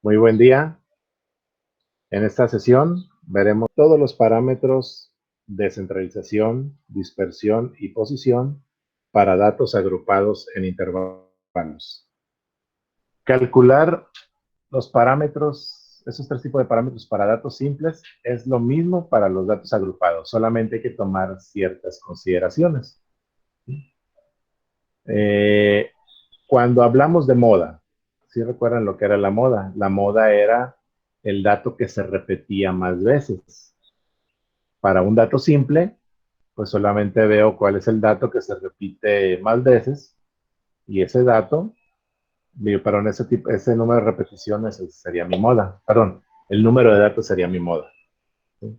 Muy buen día. En esta sesión veremos todos los parámetros de centralización, dispersión y posición para datos agrupados en intervalos. Calcular los parámetros, esos tres tipos de parámetros para datos simples, es lo mismo para los datos agrupados, solamente hay que tomar ciertas consideraciones. Cuando hablamos de moda, ¿sí recuerdan lo que era la moda? La moda era el dato que se repetía más veces. Para un dato simple, pues solamente veo cuál es el dato que se repite más veces y ese dato, perdón, ese número de repeticiones sería mi moda. Perdón, el número de datos sería mi moda. ¿Sí?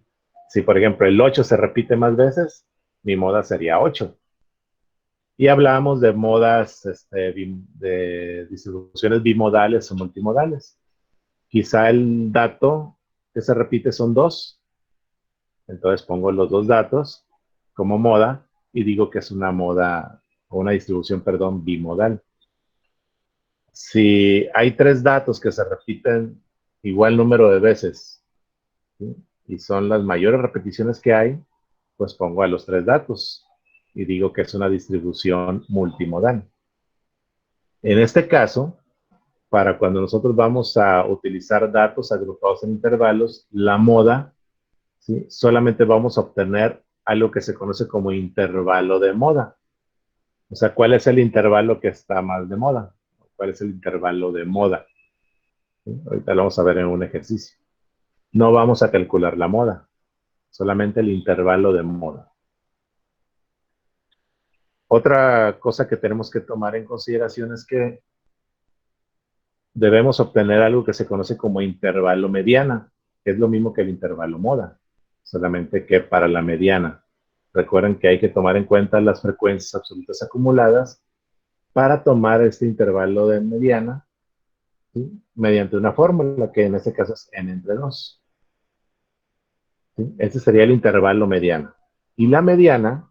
Si, por ejemplo, el 8 se repite más veces, mi moda sería 8. Y hablábamos de modas, de distribuciones bimodales o multimodales. Quizá el dato que se repite son 2. Entonces pongo los dos datos como moda y digo que es una moda o una distribución, perdón, bimodal. Si hay 3 datos que se repiten igual número de veces, ¿sí? Y son las mayores repeticiones que hay, pues pongo a los 3 datos y digo que es una distribución multimodal. En este caso, para cuando nosotros vamos a utilizar datos agrupados en intervalos, la moda, ¿sí? Solamente vamos a obtener algo que se conoce como intervalo de moda. O sea, ¿cuál es el intervalo que está más de moda? ¿Cuál es el intervalo de moda? ¿Sí? Ahorita lo vamos a ver en un ejercicio. No vamos a calcular la moda, solamente el intervalo de moda. Otra cosa que tenemos que tomar en consideración es que debemos obtener algo que se conoce como intervalo mediana, que es lo mismo que el intervalo moda, solamente que para la mediana. Recuerden que hay que tomar en cuenta las frecuencias absolutas acumuladas para tomar este intervalo de mediana, ¿sí? Mediante una fórmula que en este caso es n entre 2. ¿Sí? Ese sería el intervalo mediana. Y la mediana,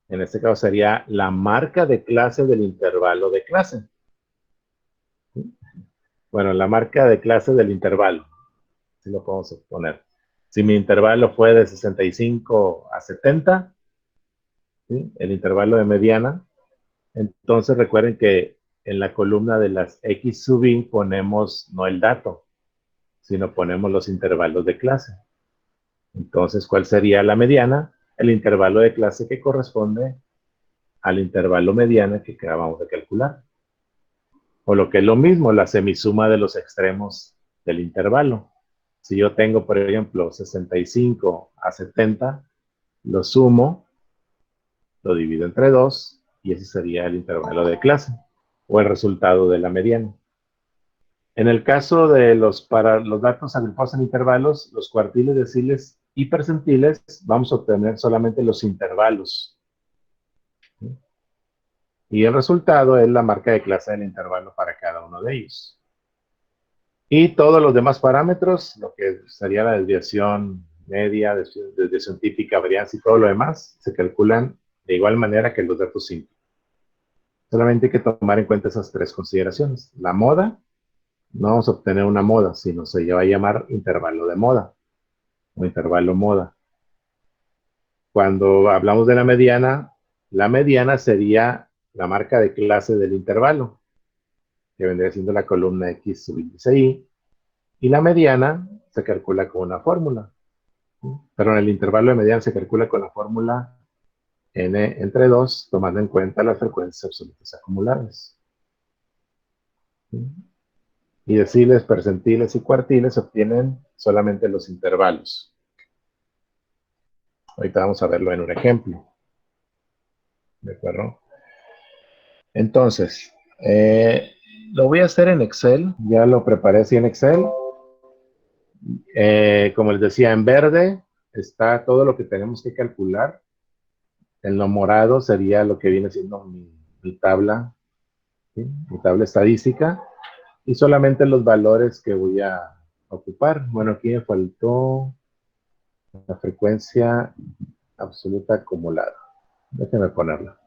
en este caso sería la marca de clase del intervalo de clase. ¿Sí? Bueno, la marca de clase del intervalo, si lo podemos poner. Si mi intervalo fue de 65 a 70, ¿sí? El intervalo de mediana, entonces recuerden que en la columna de las X sub i ponemos no el dato, sino ponemos los intervalos de clase. Entonces, ¿cuál sería la mediana? El intervalo de clase que corresponde al intervalo mediana que acabamos de calcular. O lo que es lo mismo, la semisuma de los extremos del intervalo. Si yo tengo, por ejemplo, 65 a 70, lo sumo, lo divido entre 2 y ese sería el intervalo de clase o el resultado de la mediana. En el caso de para los datos agrupados en intervalos, los cuartiles, deciles y percentiles, vamos a obtener solamente los intervalos. Y el resultado es la marca de clase del intervalo para cada uno de ellos. Y todos los demás parámetros, lo que sería la desviación media, desviación típica, varianza y todo lo demás, se calculan de igual manera que los datos simples. Solamente hay que tomar en cuenta esas 3 consideraciones. La moda, no vamos a obtener una moda, sino se va a llamar intervalo de moda o intervalo moda. Cuando hablamos de la mediana sería la marca de clase del intervalo, que vendría siendo la columna X sub índice Y, y la mediana se calcula con una fórmula. Pero en el intervalo de mediana se calcula con la fórmula n entre 2, tomando en cuenta las frecuencias absolutas acumuladas. Y deciles, percentiles y cuartiles obtienen solamente los intervalos. Ahorita vamos a verlo en un ejemplo. ¿De acuerdo? Entonces, lo voy a hacer en Excel. Ya lo preparé así en Excel. Como les decía, en verde está todo lo que tenemos que calcular. En lo morado sería lo que viene siendo mi tabla, ¿sí? Mi tabla estadística. Y solamente los valores que voy a ocupar. Bueno, aquí me faltó la frecuencia absoluta acumulada. Déjenme ponerla.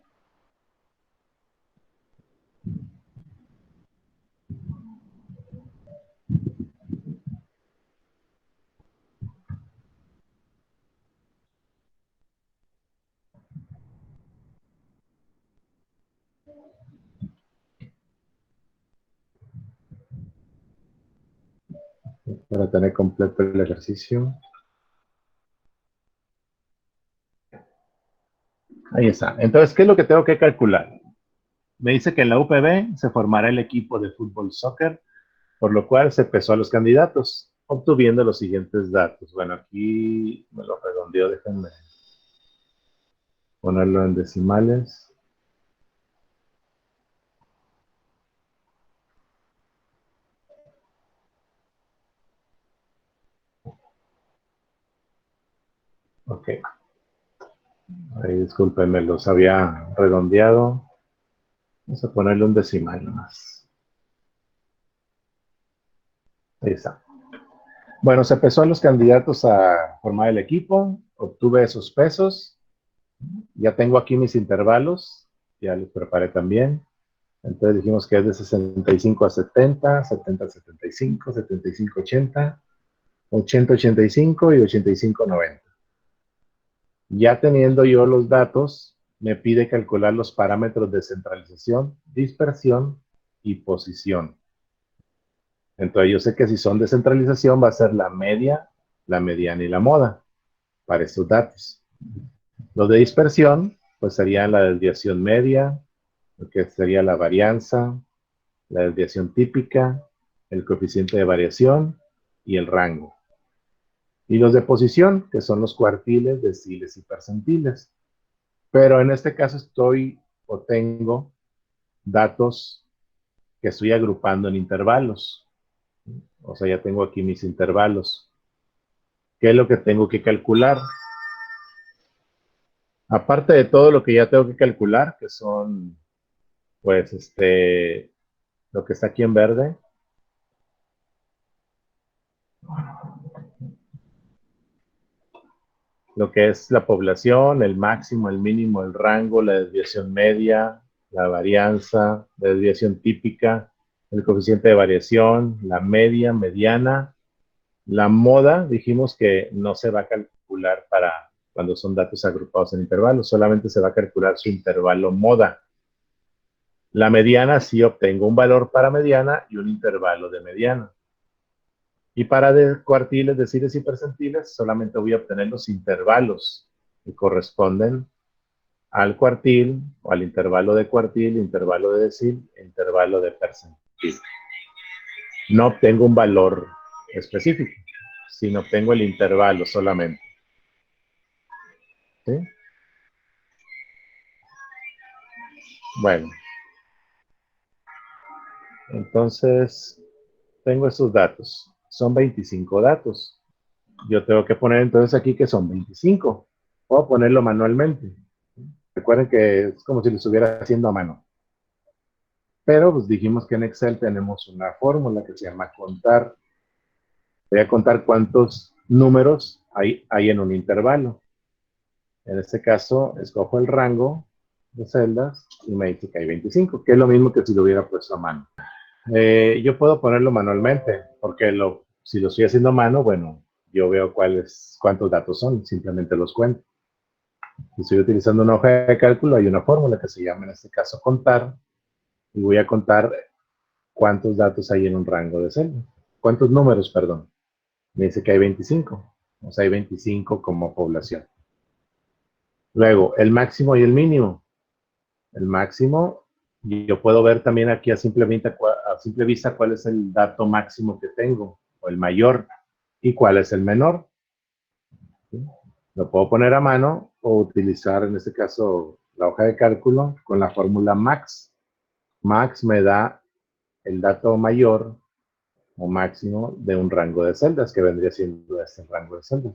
para tener completo el ejercicio. Ahí está. Entonces, ¿qué es lo que tengo que calcular? Me dice que en la UPB se formará el equipo de fútbol soccer, por lo cual se pesó a los candidatos, obtuviendo los siguientes datos. Bueno, aquí me lo redondeo, déjenme ponerlo en decimales. Ok. Ahí discúlpenme, los había redondeado. Vamos a ponerle un decimal nomás. Ahí está. Bueno, se pesó a los candidatos a formar el equipo, obtuve esos pesos, ya tengo aquí mis intervalos, ya los preparé también. Entonces dijimos que es de 65 a 70, 70 a 75, 75 a 80, 80 a 85 y 85 a 90. Ya teniendo yo los datos, me pide calcular los parámetros de centralización, dispersión y posición. Entonces yo sé que si son de centralización va a ser la media, la mediana y la moda para estos datos. Los de dispersión, pues serían la desviación media, lo que sería la varianza, la desviación típica, el coeficiente de variación y el rango. Y los de posición, que son los cuartiles, deciles y percentiles. Pero en este caso estoy o tengo datos que estoy agrupando en intervalos. O sea, ya tengo aquí mis intervalos. ¿Qué es lo que tengo que calcular? Aparte de todo lo que ya tengo que calcular, que son, pues, lo que está aquí en verde, lo que es la población, el máximo, el mínimo, el rango, la desviación media, la varianza, la desviación típica, el coeficiente de variación, la media, mediana, la moda, dijimos que no se va a calcular para cuando son datos agrupados en intervalos, solamente se va a calcular su intervalo moda. La mediana sí obtengo un valor para mediana y un intervalo de mediana. Y para de cuartiles, deciles y percentiles, solamente voy a obtener los intervalos que corresponden al cuartil o al intervalo de cuartil, intervalo de decil, intervalo de percentil. No obtengo un valor específico, sino obtengo el intervalo solamente. ¿Sí? Bueno, entonces tengo estos datos. Son 25 datos. Yo tengo que poner entonces aquí que son 25. Puedo ponerlo manualmente. Recuerden que es como si lo estuviera haciendo a mano. Pero pues dijimos que en Excel tenemos una fórmula que se llama contar. Voy a contar cuántos números hay en un intervalo. En este caso, escojo el rango de celdas y me dice que hay 25, que es lo mismo que si lo hubiera puesto a mano. Yo puedo ponerlo manualmente, porque si lo estoy haciendo a mano, bueno, yo veo cuántos datos son, simplemente los cuento. Si estoy utilizando una hoja de cálculo, hay una fórmula que se llama en este caso contar, y voy a contar cuántos datos hay en un rango de celdas. ¿Cuántos números, perdón? Me dice que hay 25. O sea, hay 25 como población. Luego, el máximo y el mínimo. El máximo, yo puedo ver también aquí a simple vista cuál es el dato máximo que tengo, o el mayor, y cuál es el menor. ¿Sí? Lo puedo poner a mano o utilizar, en este caso, la hoja de cálculo con la fórmula max. Max me da el dato mayor o máximo de un rango de celdas, que vendría siendo este rango de celdas.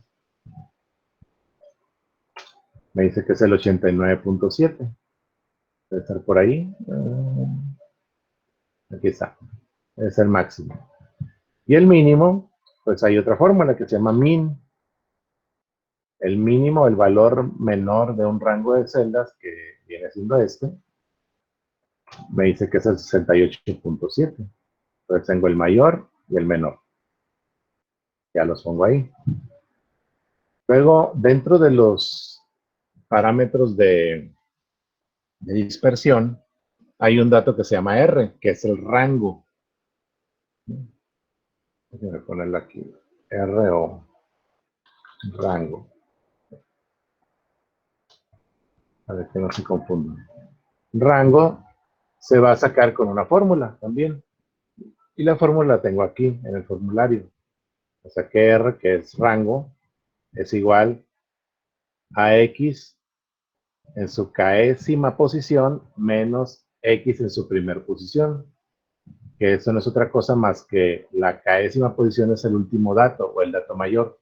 Me dice que es el 89.7. Debe estar por ahí. Aquí está. Es el máximo. Y el mínimo, pues hay otra fórmula que se llama min. El mínimo, el valor menor de un rango de celdas, que viene siendo me dice que es el 68.7. Entonces tengo el mayor y el menor. Ya los pongo ahí. Luego, dentro de los parámetros de dispersión, hay un dato que se llama R, que es el rango. Déjenme ponerlo aquí. RO, rango. A ver que no se confundan. Rango se va a sacar con una fórmula también. Y la fórmula la tengo aquí en el formulario. O sea que R, que es rango, es igual a X en su késima posición menos X en su primer posición. Que eso no es otra cosa más que la késima posición es el último dato o el dato mayor.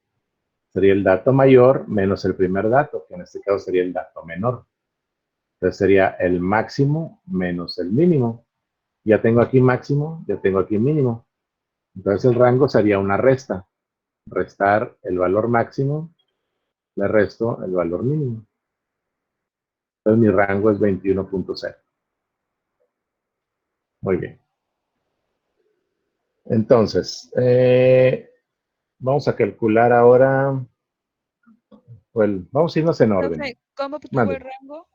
Sería el dato mayor menos el primer dato, que en este caso sería el dato menor. Entonces sería el máximo menos el mínimo. Ya tengo aquí máximo, ya tengo aquí mínimo. Entonces el rango sería una resta. Restar el valor máximo, le resto el valor mínimo. Entonces mi rango es 21.0. Muy bien. Entonces, vamos a calcular ahora, vamos a irnos en orden. Profe, ¿cómo obtuvo el Mande. rango?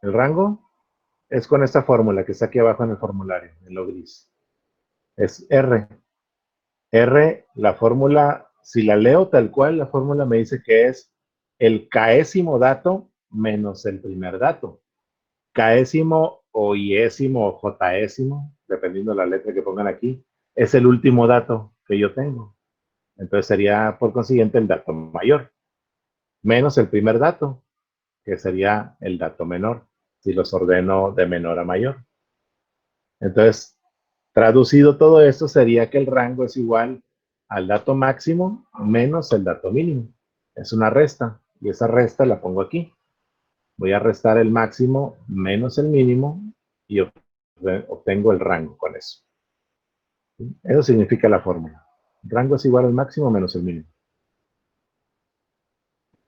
El rango es con esta fórmula que está aquí abajo en el formulario, en lo gris. Es R. R, la fórmula, si la leo tal cual, la fórmula me dice que es el késimo dato menos el primer dato. Késimo o iésimo o jésimo, dependiendo de la letra que pongan aquí, es el último dato que yo tengo. Entonces sería, por consiguiente, el dato mayor, menos el primer dato, que sería el dato menor, si los ordeno de menor a mayor. Entonces, traducido todo esto sería que el rango es igual al dato máximo menos el dato mínimo. Es una resta, y esa resta la pongo aquí. Voy a restar el máximo menos el mínimo y obtengo el rango con eso. Eso significa la fórmula. Rango es igual al máximo menos el mínimo.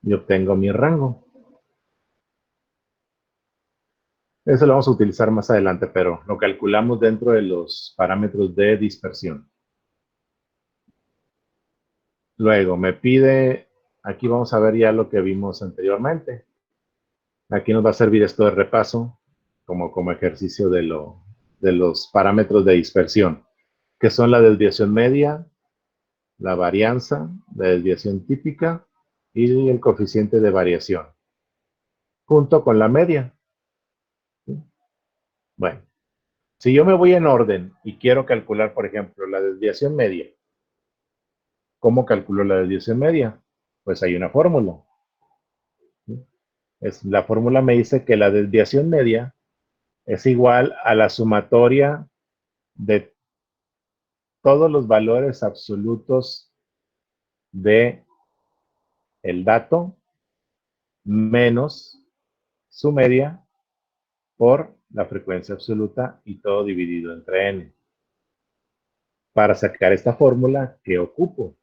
Y obtengo mi rango. Eso lo vamos a utilizar más adelante, pero lo calculamos dentro de los parámetros de dispersión. Luego me pide, aquí vamos a ver ya lo que vimos anteriormente. Aquí nos va a servir esto de repaso como ejercicio de los parámetros de dispersión, que son la desviación media, la varianza, la desviación típica y el coeficiente de variación, junto con la media. Bueno, si yo me voy en orden y quiero calcular, por ejemplo, la desviación media, ¿cómo calculo la desviación media? Pues hay una fórmula. La fórmula me dice que la desviación media es igual a la sumatoria de todos los valores absolutos de el dato menos su media por la frecuencia absoluta y todo dividido entre n. Para sacar esta fórmula, ¿qué ocupo?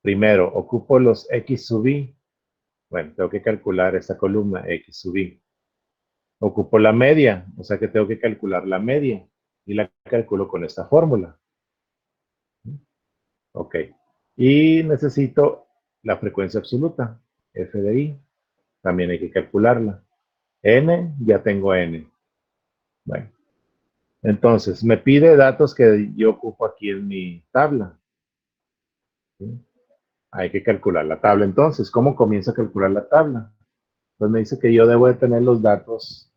Primero, ocupo los x sub i. Bueno, tengo que calcular esta columna x sub i. Ocupo la media, o sea que tengo que calcular la media y la calculo con esta fórmula. Ok. Y necesito la frecuencia absoluta, f de i. También hay que calcularla. N, ya tengo n. Bueno. Entonces, me pide datos que yo ocupo aquí en mi tabla. ¿Sí? Hay que calcular la tabla. Entonces, ¿cómo comienzo a calcular la tabla? Pues me dice que yo debo de tener los datos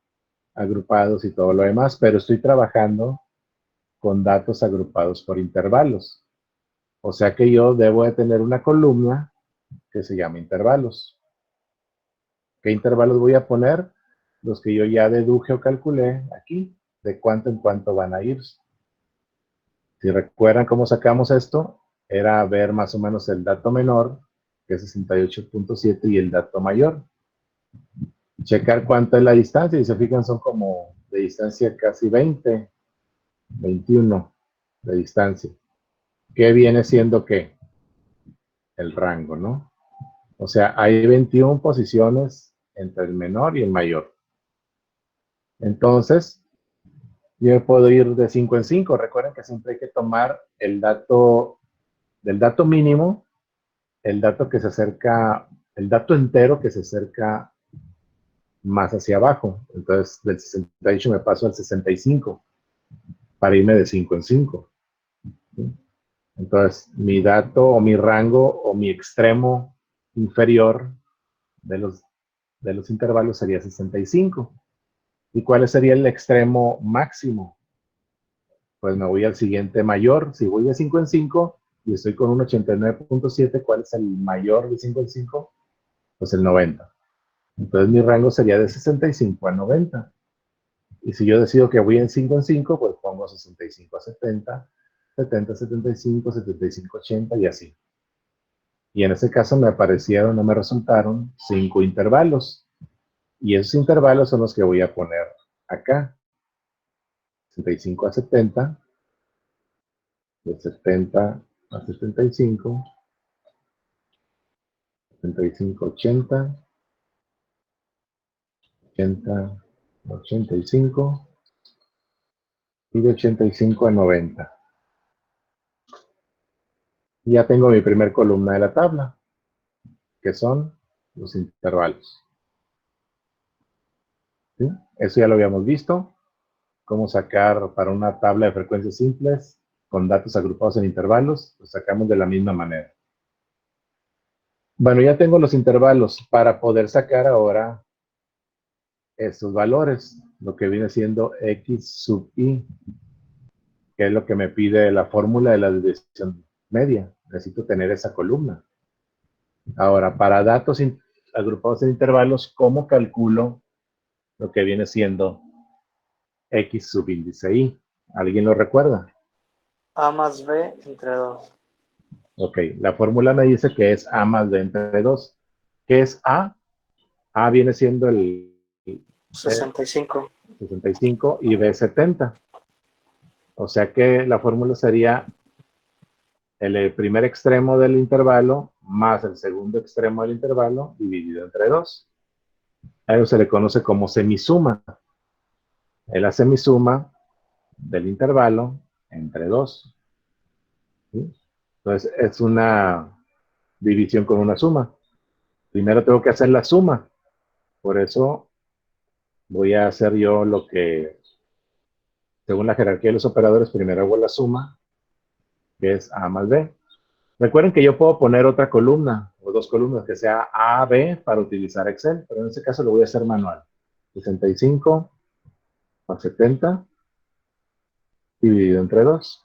agrupados y todo lo demás, pero estoy trabajando con datos agrupados por intervalos. O sea que yo debo de tener una columna que se llama intervalos. ¿Qué intervalos voy a poner? Los que yo ya deduje o calculé aquí, de cuánto en cuánto van a ir. Si recuerdan cómo sacamos esto, era ver más o menos el dato menor, que es 68.7, y el dato mayor. Checar cuánto es la distancia, y se fijan, son como de distancia casi 20, 21 de distancia. ¿Qué viene siendo qué? El rango, ¿no? O sea, hay 21 posiciones entre el menor y el mayor. Entonces, yo puedo ir de 5 en 5. Recuerden que siempre hay que tomar el dato del dato mínimo, el dato que se acerca, el dato entero que se acerca más hacia abajo. Entonces, del 68 me paso al 65 para irme de 5 en 5. ¿Sí? Entonces, mi dato o mi rango o mi extremo inferior de los intervalos sería 65. ¿Y cuál sería el extremo máximo? Pues me voy al siguiente mayor. Si voy de 5 en 5 y estoy con un 89.7, ¿cuál es el mayor de 5 en 5? Pues el 90. Entonces mi rango sería de 65 a 90. Y si yo decido que voy en 5 en 5, pues pongo 65 a 70, 70 a 75, 75 a 80 y así. Y en ese caso me aparecieron o me resultaron 5 intervalos. Y esos intervalos son los que voy a poner acá. 65 a 70, de 70 a 75, 75 a 80, 80 a 85 y de 85 a 90. Y ya tengo mi primer columna de la tabla, que son los intervalos. ¿Sí? Eso ya lo habíamos visto. Cómo sacar para una tabla de frecuencias simples con datos agrupados en intervalos, los sacamos de la misma manera. Bueno, ya tengo los intervalos para poder sacar ahora estos valores, lo que viene siendo x sub i, que es lo que me pide la fórmula de la desviación media. Necesito tener esa columna. Ahora, para datos agrupados en intervalos, ¿cómo calculo lo que viene siendo x subíndice i? ¿Alguien lo recuerda? A más B entre 2. Ok, la fórmula me dice que es a más b entre 2. ¿Qué es a? A viene siendo el 65. 65 y b 70. O sea que la fórmula sería el primer extremo del intervalo más el segundo extremo del intervalo dividido entre 2. A eso se le conoce como semisuma. Es la semisuma del intervalo entre 2. ¿Sí? Entonces es una división con una suma. Primero tengo que hacer la suma. Por eso voy a hacer yo lo que, según la jerarquía de los operadores, primero hago la suma, que es a más b. Recuerden que yo puedo poner otra columna o dos columnas que sea A, B para utilizar Excel, pero en este caso lo voy a hacer manual. 65 a 70 dividido entre 2.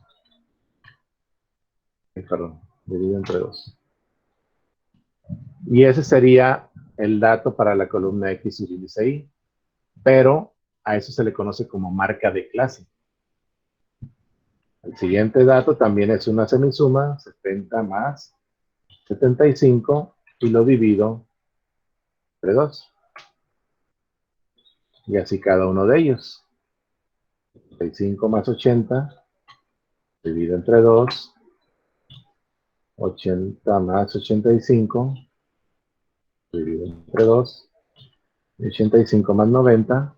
Perdón, dividido entre 2. Y ese sería el dato para la columna X subíndice Y, pero a eso se le conoce como marca de clase. El siguiente dato también es una semisuma, 70 más 75, y lo divido entre 2. Y así cada uno de ellos. 75 más 80, dividido entre 2. 80 más 85, dividido entre 2. 85 más 90,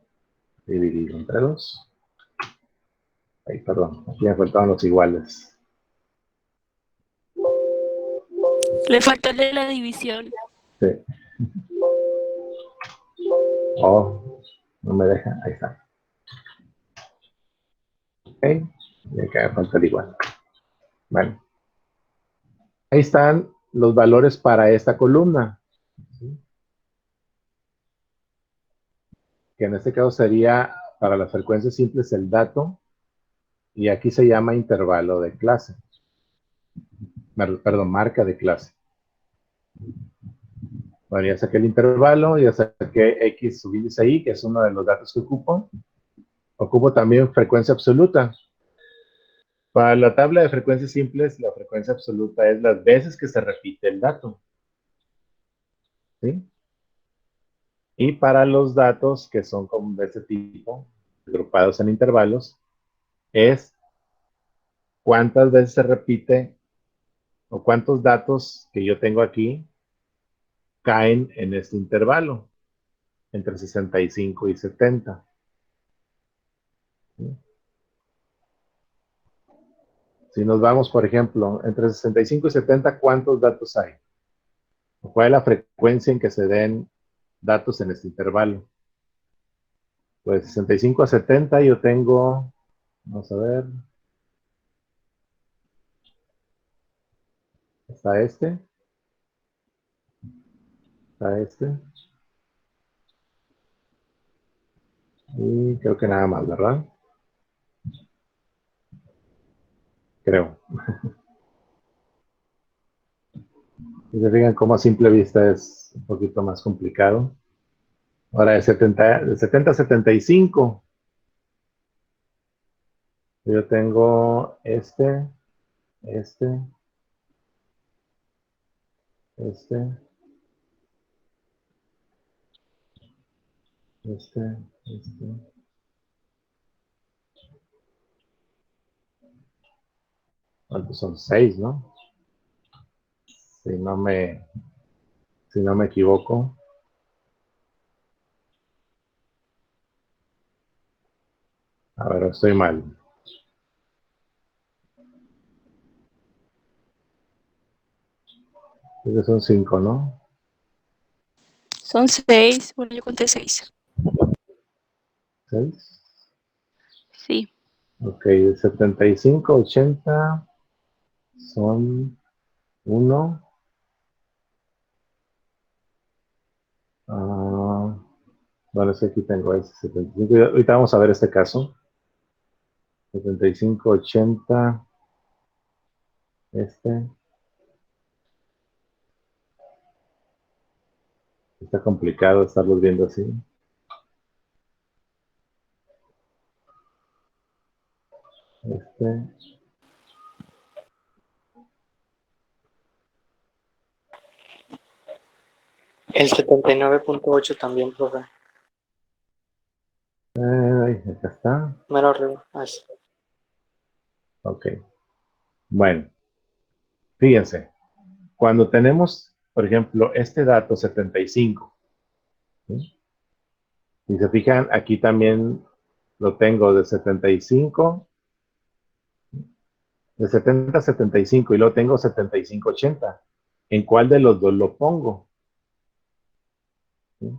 dividido entre 2. Ay, perdón, aquí me faltaban los iguales. Le faltó el de la división. Sí. Oh, no me deja. Ahí está. Ok. Y acá me falta el igual. Bueno. Ahí están los valores para esta columna. ¿Sí? Que en este caso sería para las frecuencias simples el dato. Y aquí se llama intervalo de clase. Perdón, marca de clase. Bueno, ya saqué el intervalo, ya saqué X subíndice Y, que es uno de los datos que ocupo. Ocupo también frecuencia absoluta. Para la tabla de frecuencias simples, la frecuencia absoluta es las veces que se repite el dato. ¿Sí? Y para los datos que son como de este tipo, agrupados en intervalos, es cuántas veces se repite o cuántos datos que yo tengo aquí caen en este intervalo, entre 65 y 70. ¿Sí? Si nos vamos, por ejemplo, entre 65 y 70, ¿cuántos datos hay? ¿Cuál es la frecuencia en que se den datos en este intervalo? Pues 65 a 70 yo tengo, vamos a ver, está este. Está este. Y creo que nada más, ¿verdad? Creo. Y se fijan cómo a simple vista es un poquito más complicado. Ahora de 70 a 75. Yo tengo este, este, este, este. ¿Cuántos son? 6, ¿no? Si no me, si no me equivoco. A ver, estoy mal. Esos son 5, ¿no? Son 6. Bueno, yo conté 6. 6. Sí. Ok, de 75 a 80 son 1. Bueno, es que aquí tengo ese 75. Ahorita vamos a ver este caso. 75, 80. Este. Está complicado estarlos viendo así. Este. El 79.8 también, profe. Acá está. Mero arriba. Así. Ok. Bueno, fíjense. Cuando tenemos, por ejemplo, este dato 75, ¿sí? Si se fijan, aquí también lo tengo de 75, de 70 a 75 y luego tengo 75, 80. ¿En cuál de los dos lo pongo? ¿Sí?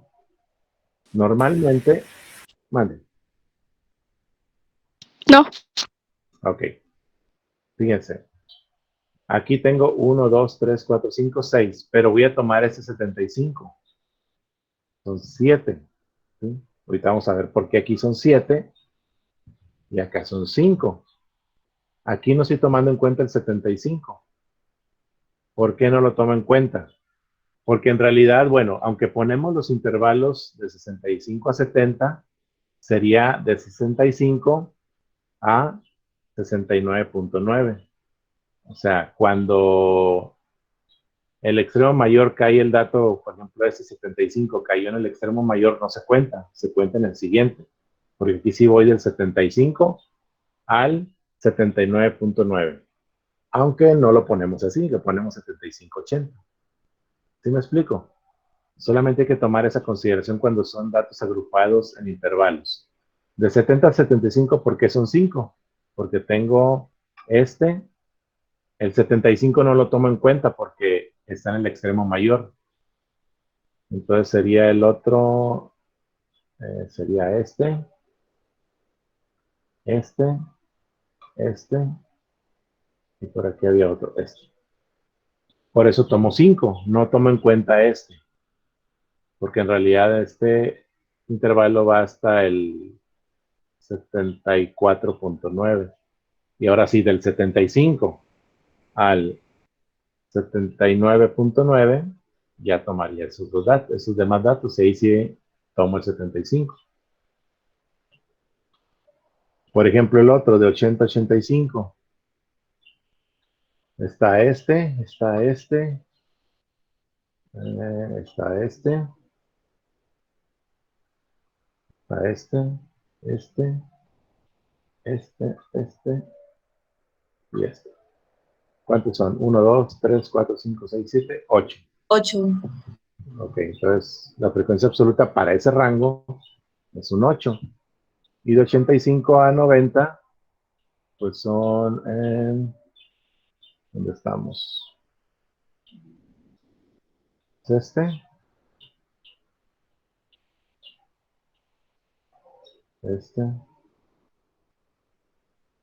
Normalmente, vale, No. ok, fíjense. Aquí tengo 1, 2, 3, 4, 5, 6, pero voy a tomar ese 75. Son 7. ¿Sí? Ahorita vamos a ver por qué aquí son 7 y acá son 5. Aquí no estoy tomando en cuenta el 75. ¿Por qué no lo tomo en cuenta? Porque en realidad, bueno, aunque ponemos los intervalos de 65 a 70, sería de 65 a 69.9. O sea, cuando el extremo mayor cae el dato, por ejemplo, ese 75 cayó en el extremo mayor, no se cuenta, se cuenta en el siguiente. Porque aquí sí voy del 75 al 79.9. Aunque no lo ponemos así, lo ponemos 75-80. ¿Sí me explico? Solamente hay que tomar esa consideración cuando son datos agrupados en intervalos. De 70 a 75, ¿por qué son 5? Porque tengo este, el 75 no lo tomo en cuenta porque está en el extremo mayor. Entonces sería el otro, sería este, este, este, y por aquí había otro, este. Por eso tomo 5, no tomo en cuenta este, porque en realidad este intervalo va hasta el 74.9. Y ahora sí, del 75 al 79.9, ya tomaría esos dos datos, esos demás datos, y ahí sí tomo el 75. Por ejemplo, el otro de 80 a 85. Está este, está este, está este, está este, este y este. ¿Cuántos son? 1, 2, 3, 4, 5, 6, 7, 8. 8. Ok, entonces la frecuencia absoluta para ese rango es un 8. Y de 85 a 90, pues son, ¿dónde estamos? ¿Es este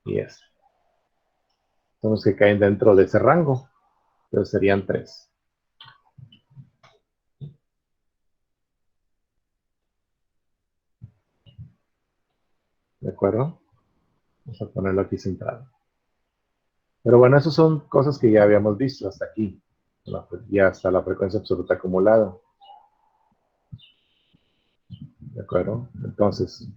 y este. Son los que caen dentro de ese rango. Entonces serían 3. ¿De acuerdo? Vamos a ponerlo aquí centrado. Pero bueno, esas son cosas que ya habíamos visto hasta aquí. Ya hasta la frecuencia absoluta acumulada. ¿De acuerdo? Entonces,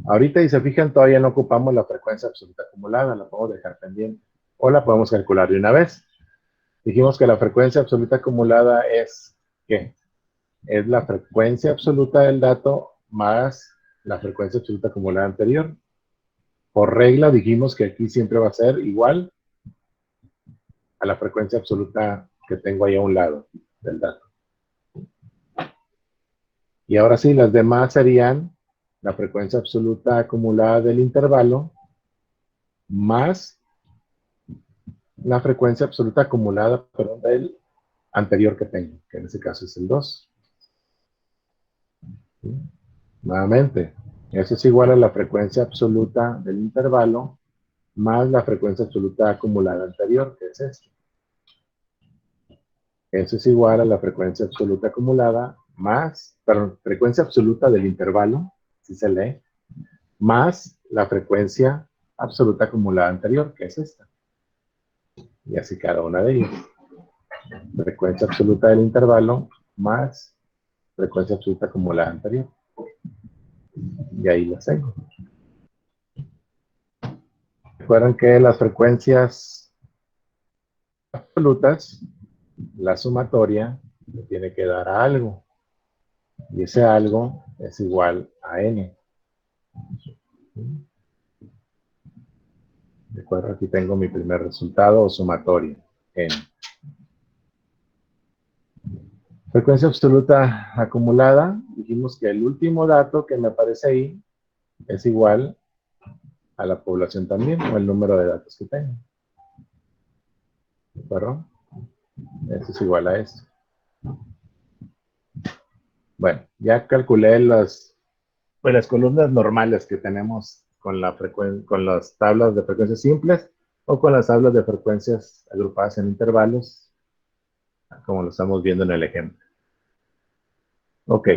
ahorita, y se fijan, todavía no ocupamos la frecuencia absoluta acumulada. La podemos dejar pendiente. O la podemos calcular de una vez. Dijimos que la frecuencia absoluta acumulada es, ¿qué? Es la frecuencia absoluta del dato más la frecuencia absoluta acumulada anterior. Por regla dijimos que aquí siempre va a ser igual a la frecuencia absoluta que tengo ahí a un lado del dato. Y ahora sí, las demás serían la frecuencia absoluta acumulada del intervalo más la frecuencia absoluta acumulada, perdón, del anterior que tengo, que en este caso es el 2. ¿Sí? Nuevamente, eso es igual a la frecuencia absoluta del intervalo más la frecuencia absoluta acumulada anterior, que es esto. Eso es igual a la frecuencia absoluta acumulada más, perdón, frecuencia absoluta del intervalo, si se lee, más la frecuencia absoluta acumulada anterior, que es esta. Y así cada una de ellas. Frecuencia absoluta del intervalo más frecuencia absoluta acumulada anterior. Y ahí las tengo. Recuerden que las frecuencias absolutas, la sumatoria le tiene que dar a algo. Y ese algo es igual a n. De acuerdo, aquí tengo mi primer resultado o sumatoria, n. Frecuencia absoluta acumulada, dijimos que el último dato que me aparece ahí es igual a la población también, o el número de datos que tengo. ¿De acuerdo? Eso es igual a esto. Bueno, ya calculé las columnas normales que tenemos con las tablas de frecuencias simples o con las tablas de frecuencias agrupadas en intervalos, como lo estamos viendo en el ejemplo. Ok.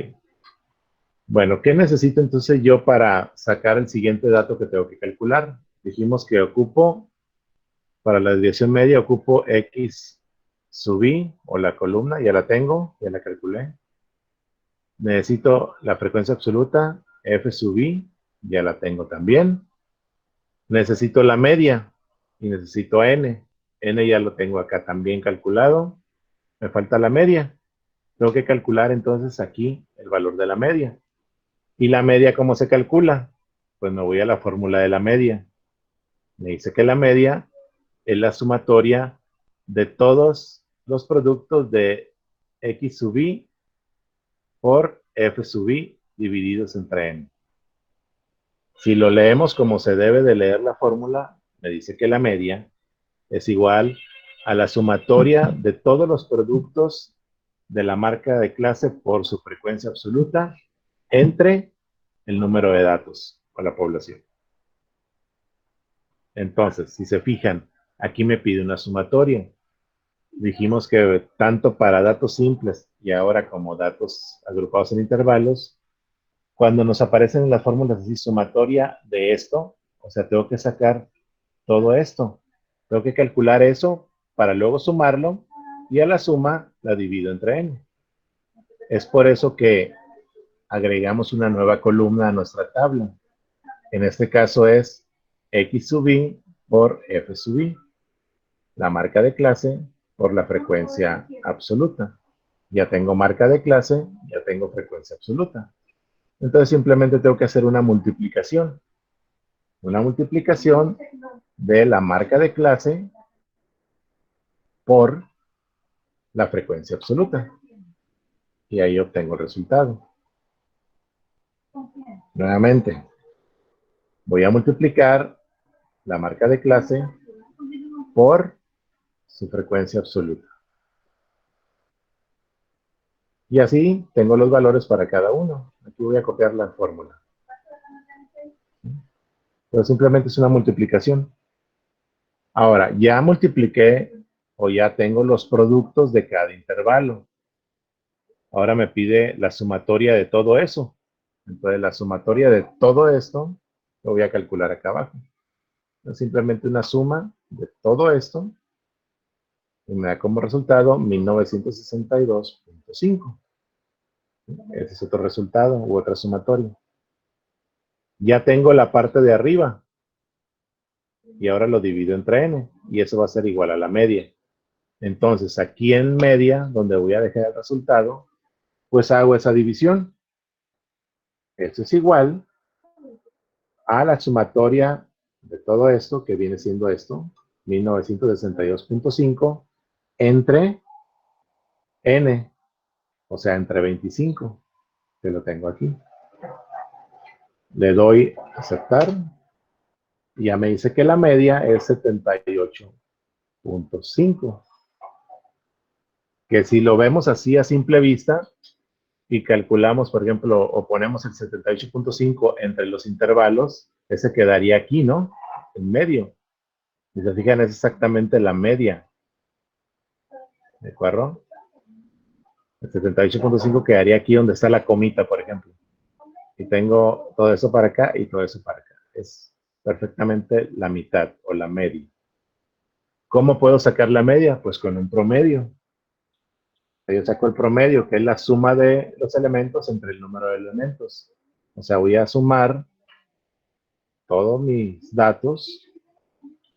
Bueno, ¿qué necesito entonces yo para sacar el siguiente dato que tengo que calcular? Dijimos que ocupo, para la desviación media, ocupo X sub I, o la columna, ya la tengo, ya la calculé. Necesito la frecuencia absoluta, F sub I, ya la tengo también. Necesito la media, y necesito N. N ya lo tengo acá también calculado. Me falta la media. Tengo que calcular entonces aquí el valor de la media. ¿Y la media cómo se calcula? Pues me voy a la fórmula de la media. Me dice que la media es la sumatoria de todos los productos de X sub I por F sub I divididos entre N. Si lo leemos como se debe de leer la fórmula, me dice que la media es igual a la sumatoria de todos los productos de la marca de clase por su frecuencia absoluta entre el número de datos o la población. Entonces, si se fijan, aquí me pide una sumatoria. Dijimos que tanto para datos simples y ahora como datos agrupados en intervalos, cuando nos aparecen en las fórmulas así sumatoria de esto, o sea, tengo que sacar todo esto. Tengo que calcular eso para luego sumarlo y a la suma la divido entre n. Es por eso que agregamos una nueva columna a nuestra tabla. En este caso es X sub I por F sub I. La marca de clase por la frecuencia absoluta. Ya tengo marca de clase, ya tengo frecuencia absoluta. Entonces simplemente tengo que hacer una multiplicación. Una multiplicación de la marca de clase por la frecuencia absoluta. Y ahí obtengo el resultado. Nuevamente, voy a multiplicar la marca de clase por su frecuencia absoluta. Y así tengo los valores para cada uno. Aquí voy a copiar la fórmula. Pero simplemente es una multiplicación. Ahora, ya multipliqué o ya tengo los productos de cada intervalo. Ahora me pide la sumatoria de todo eso. Entonces, la sumatoria de todo esto lo voy a calcular acá abajo. Es simplemente una suma de todo esto y me da como resultado 1962.5. Ese es otro resultado u otra sumatoria. Ya tengo la parte de arriba y ahora lo divido entre n y eso va a ser igual a la media. Entonces, aquí en media, donde voy a dejar el resultado, pues hago esa división. Esto es igual a la sumatoria de todo esto, que viene siendo esto, 1962.5, entre n, o sea, entre 25, que lo tengo aquí. Le doy aceptar y ya me dice que la media es 78.5. Que si lo vemos así a simple vista y calculamos, por ejemplo, o ponemos el 78.5 entre los intervalos, ese quedaría aquí, ¿no? En medio. Si se fijan, es exactamente la media. ¿De acuerdo? El 78.5 quedaría aquí donde está la comita, por ejemplo. Y tengo todo eso para acá y todo eso para acá. Es perfectamente la mitad o la media. ¿Cómo puedo sacar la media? Pues con un promedio. Yo saco el promedio, que es la suma de los elementos entre el número de elementos. O sea, voy a sumar todos mis datos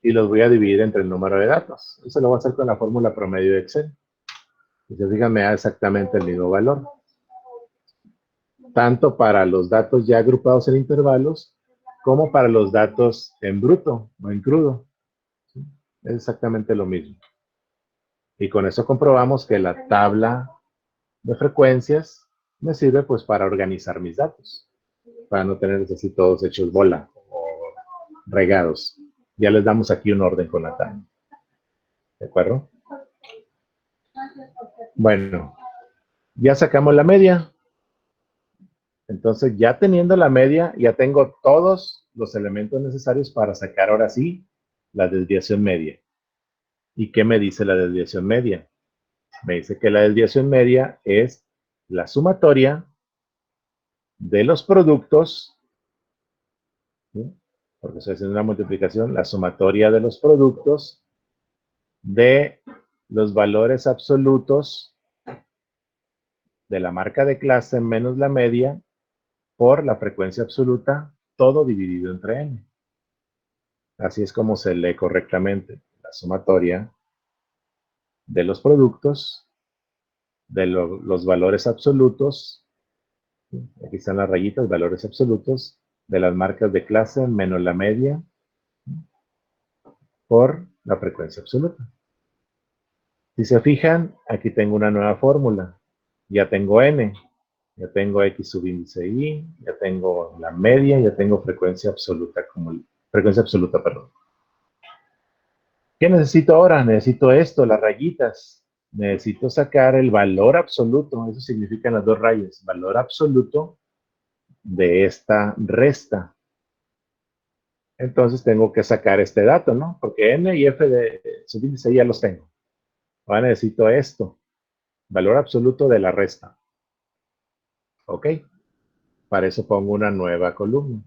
y los voy a dividir entre el número de datos. Eso lo voy a hacer con la fórmula promedio de Excel. Y se fijan, me da exactamente el mismo valor. Tanto para los datos ya agrupados en intervalos, como para los datos en bruto o en crudo. Es exactamente lo mismo. Y con eso comprobamos que la tabla de frecuencias me sirve pues para organizar mis datos, para no tenerlos así todos hechos bola o regados. Ya les damos aquí un orden con la tabla. ¿De acuerdo? Bueno, ya sacamos la media. Entonces, ya teniendo la media, ya tengo todos los elementos necesarios para sacar ahora sí la desviación media. ¿Y qué me dice la desviación media? Me dice que la desviación media es la sumatoria de los productos, ¿sí? Porque estoy haciendo una multiplicación, la sumatoria de los productos de los valores absolutos de la marca de clase menos la media por la frecuencia absoluta, todo dividido entre n. Así es como se lee correctamente la sumatoria de los productos de los valores absolutos. Aquí están las rayitas, valores absolutos de las marcas de clase menos la media por la frecuencia absoluta. Si se fijan, aquí tengo una nueva fórmula. Ya tengo n, ya tengo x subíndice y, ya tengo la media, ya tengo frecuencia absoluta, perdón. ¿Qué necesito ahora? Necesito esto, las rayitas. Necesito sacar el valor absoluto, eso significan las dos rayas, valor absoluto de esta resta. Entonces tengo que sacar este dato, ¿no? Porque n y f de subíndice ya los tengo. Ahora necesito esto, valor absoluto de la resta. ¿Ok? Para eso pongo una nueva columna.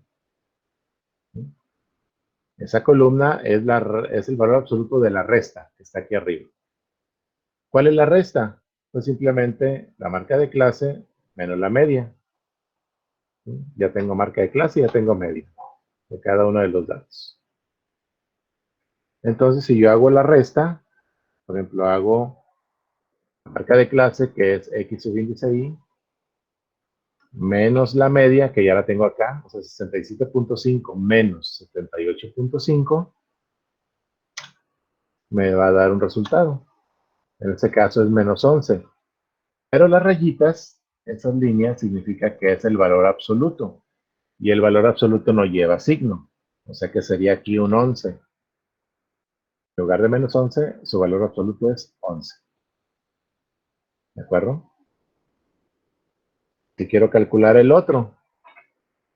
Esa columna es el valor absoluto de la resta, que está aquí arriba. ¿Cuál es la resta? Pues simplemente la marca de clase menos la media. Ya tengo marca de clase y ya tengo media de cada uno de los datos. Entonces, si yo hago la resta, por ejemplo, hago la marca de clase, que es x subíndice y, menos la media, que ya la tengo acá, o sea, 67.5 menos 78.5, me va a dar un resultado. En este caso es menos 11. Pero las rayitas, esas líneas, significa que es el valor absoluto. Y el valor absoluto no lleva signo. O sea que sería aquí un 11. En lugar de menos 11, su valor absoluto es 11. ¿De acuerdo? Si quiero calcular el otro,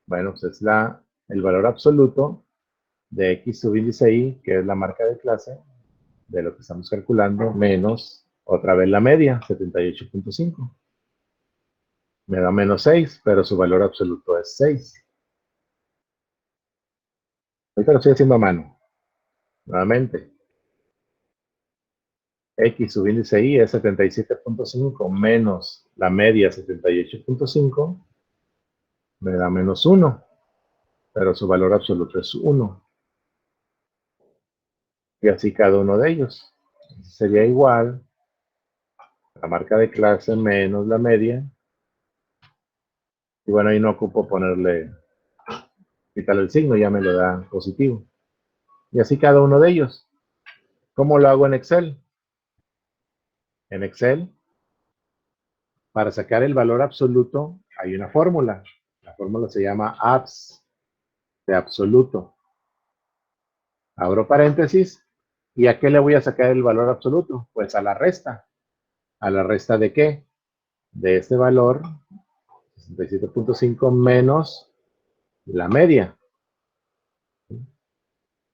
bueno, pues es el valor absoluto de x subíndice y, que es la marca de clase, de lo que estamos calculando menos otra vez la media, 78.5. Me da menos 6, pero su valor absoluto es 6. Ahorita lo estoy haciendo a mano. Nuevamente. X subíndice Y es 77.5 menos la media 78.5. Me da menos 1, pero su valor absoluto es 1. Y así cada uno de ellos. Sería igual a la marca de clase menos la media. Y bueno, ahí no ocupo quitarle el signo, ya me lo da positivo. Y así cada uno de ellos. ¿Cómo lo hago en Excel? En Excel, para sacar el valor absoluto, hay una fórmula. La fórmula se llama ABS, de absoluto. Abro paréntesis. ¿Y a qué le voy a sacar el valor absoluto? Pues a la resta. ¿A la resta de qué? De este valor, 67.5 menos la media.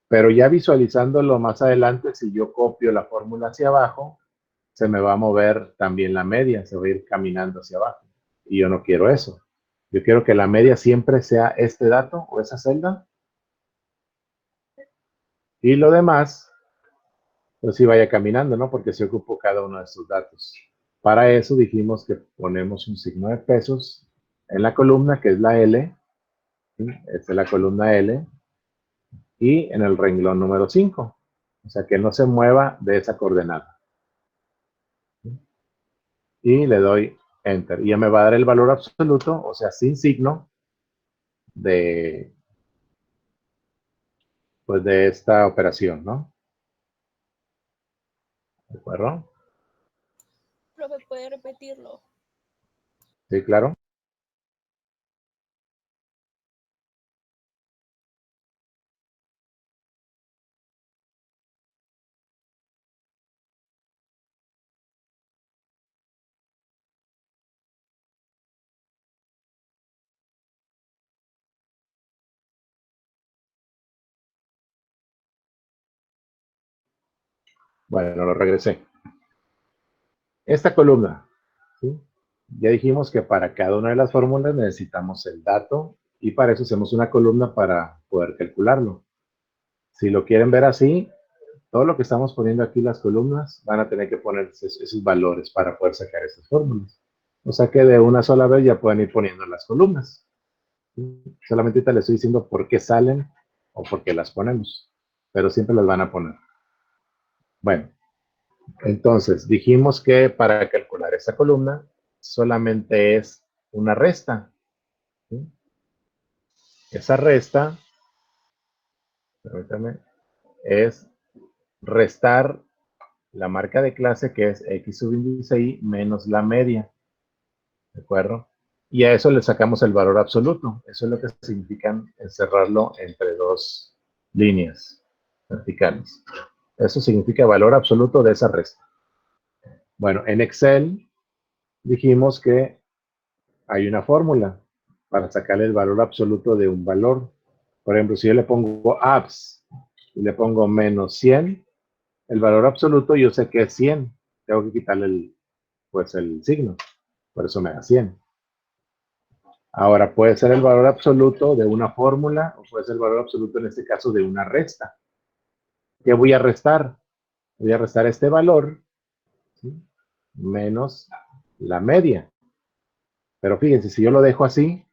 Pero ya visualizándolo más adelante, si yo copio la fórmula hacia abajo, se me va a mover también la media, se va a ir caminando hacia abajo. Y yo no quiero eso. Yo quiero que la media siempre sea este dato o esa celda. Y lo demás, pues sí vaya caminando, ¿no? Porque se ocupó cada uno de estos datos. Para eso dijimos que ponemos un signo de pesos en la columna, que es la L. ¿Sí? Esta es la columna L. Y en el renglón número 5. O sea, que no se mueva de esa coordenada. Y le doy Enter. Y ya me va a dar el valor absoluto, o sea, sin signo, de, pues de esta operación, ¿no? ¿De acuerdo? Profe, ¿puede repetirlo? Sí, claro. Bueno, lo regresé. Esta columna, ¿sí? Ya dijimos que para cada una de las fórmulas necesitamos el dato y para eso hacemos una columna para poder calcularlo. Si lo quieren ver así, todo lo que estamos poniendo aquí, las columnas, van a tener que poner esos valores para poder sacar estas fórmulas. O sea que de una sola vez ya pueden ir poniendo las columnas. Solamente ahorita les estoy diciendo por qué salen o por qué las ponemos. Pero siempre las van a poner. Bueno, entonces dijimos que para calcular esta columna solamente es una resta. ¿Sí? Esa resta, permítame, es restar la marca de clase que es X subíndice Y menos la media. ¿De acuerdo? Y a eso le sacamos el valor absoluto. Eso es lo que significa encerrarlo entre dos líneas verticales. Eso significa valor absoluto de esa resta. Bueno, en Excel dijimos que hay una fórmula para sacar el valor absoluto de un valor. Por ejemplo, si yo le pongo abs y le pongo menos 100, el valor absoluto yo sé que es 100. Tengo que quitarle el signo. Por eso me da 100. Ahora, puede ser el valor absoluto de una fórmula o puede ser el valor absoluto en este caso de una resta. ¿Qué voy a restar? Voy a restar este valor, ¿sí?, menos la media. Pero fíjense, si yo lo dejo así,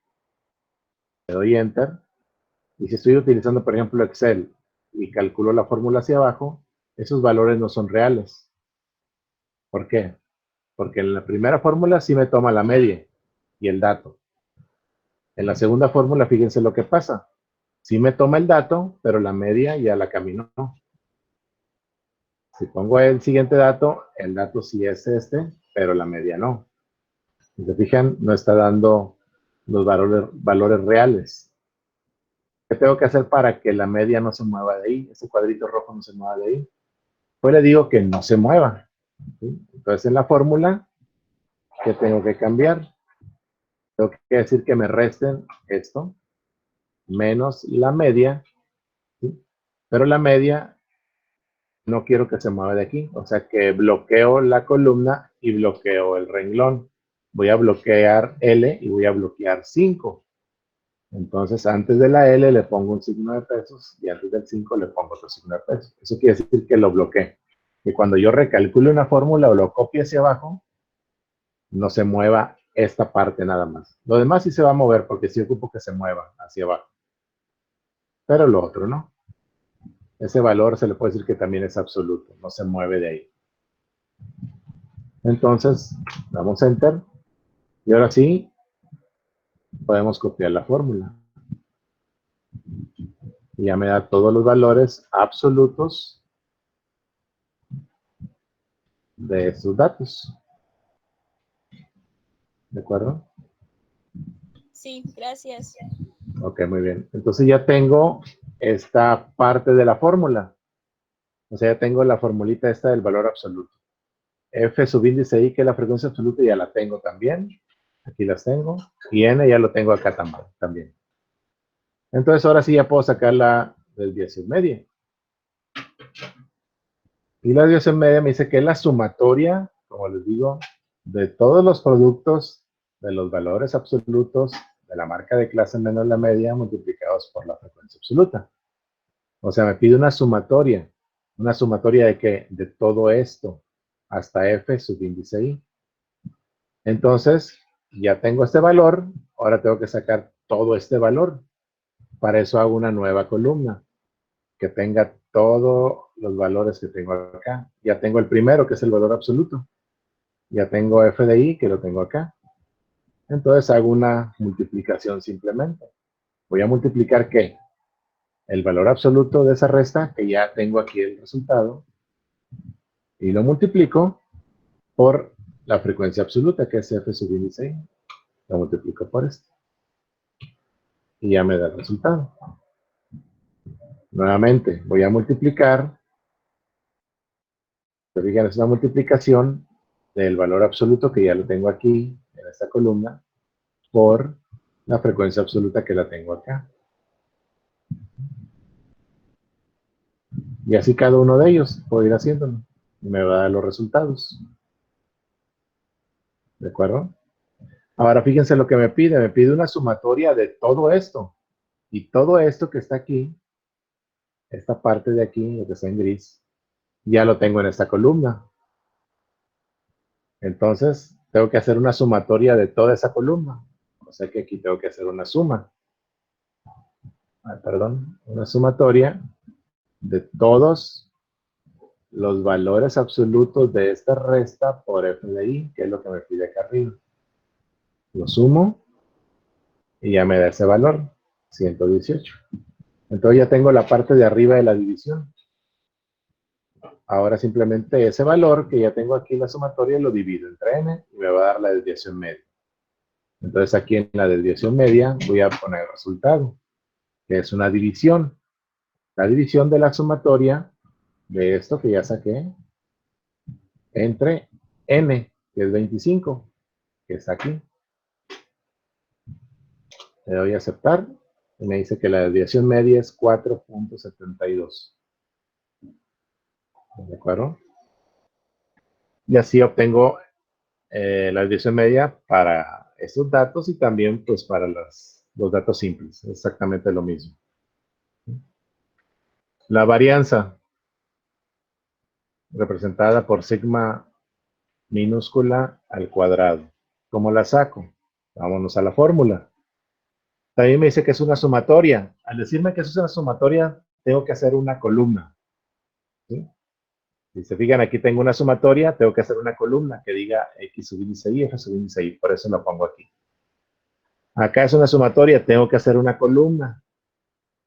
le doy Enter, y si estoy utilizando, por ejemplo, Excel y calculo la fórmula hacia abajo, esos valores no son reales. ¿Por qué? Porque en la primera fórmula sí me toma la media y el dato. En la segunda fórmula, fíjense lo que pasa. Sí me toma el dato, pero la media ya la caminó. Si pongo el siguiente dato, el dato sí es este, pero la media no. Si se fijan, no está dando los valores reales. ¿Qué tengo que hacer para que la media no se mueva de ahí? Ese cuadrito rojo no se mueva de ahí. Pues le digo que no se mueva. ¿Sí? Entonces en la fórmula, ¿qué tengo que cambiar? Tengo que decir que me resten esto, menos la media, ¿sí?, pero la media no quiero que se mueva de aquí. O sea que bloqueo la columna y bloqueo el renglón. Voy a bloquear L y voy a bloquear 5. Entonces, antes de la L le pongo un signo de pesos y antes del 5 le pongo otro signo de pesos. Eso quiere decir que lo bloqueé. Que cuando yo recalcule una fórmula o lo copie hacia abajo, no se mueva esta parte nada más. Lo demás sí se va a mover porque sí ocupo que se mueva hacia abajo. Pero lo otro no. Ese valor se le puede decir que también es absoluto, no se mueve de ahí. Entonces, damos Enter. Y ahora sí, podemos copiar la fórmula. Y ya me da todos los valores absolutos de estos datos. ¿De acuerdo? Sí, gracias. Ok, muy bien. Entonces ya tengo esta parte de la fórmula. O sea, ya tengo la formulita esta del valor absoluto. F subíndice I, que es la frecuencia absoluta, ya la tengo también. Aquí las tengo. Y N ya lo tengo acá también. Entonces ahora sí ya puedo sacar la desviación media. Y la desviación media me dice que es la sumatoria, como les digo, de todos los productos de los valores absolutos de la marca de clase menos la media multiplicados por la frecuencia absoluta. O sea, me pide una sumatoria. ¿Una sumatoria de qué? De todo esto hasta F subíndice I. Entonces, ya tengo este valor, ahora tengo que sacar todo este valor. Para eso hago una nueva columna que tenga todos los valores que tengo acá. Ya tengo el primero, que es el valor absoluto. Ya tengo F de I, que lo tengo acá. Entonces hago una multiplicación simplemente. Voy a multiplicar ¿qué? El valor absoluto de esa resta, que ya tengo aquí el resultado, y lo multiplico por la frecuencia absoluta, que es F subíndice I. Lo multiplico por esto. Y ya me da el resultado. Nuevamente, voy a multiplicar. Fijan, es una multiplicación del valor absoluto, que ya lo tengo aquí, en esta columna, por la frecuencia absoluta que la tengo acá. Y así cada uno de ellos puedo ir haciéndolo. Y me va a dar los resultados. ¿De acuerdo? Ahora fíjense lo que me pide. Me pide una sumatoria de todo esto. Y todo esto que está aquí, esta parte de aquí, que está en gris, ya lo tengo en esta columna. Entonces, tengo que hacer una sumatoria de toda esa columna. O sea que aquí tengo que hacer una suma. Una sumatoria de todos los valores absolutos de esta resta por F de I, que es lo que me pide acá arriba. Lo sumo y ya me da ese valor, 118. Entonces ya tengo la parte de arriba de la división. Ahora simplemente ese valor que ya tengo aquí en la sumatoria lo divido entre n y me va a dar la desviación media. Entonces aquí en la desviación media voy a poner el resultado, que es una división. La división de la sumatoria de esto que ya saqué entre n, que es 25, que está aquí. Le doy a aceptar y me dice que la desviación media es 4.72. ¿De acuerdo? Y así obtengo la desviación media para estos datos y también pues para los datos simples. Exactamente lo mismo. La varianza, representada por sigma minúscula al cuadrado. ¿Cómo la saco? Vámonos a la fórmula. También me dice que es una sumatoria. Al decirme que es una sumatoria, tengo que hacer una columna. ¿Sí? Si se fijan, aquí tengo una sumatoria, tengo que hacer una columna que diga X subíndice Y, F subíndice Y. Por eso lo pongo aquí. Acá es una sumatoria, tengo que hacer una columna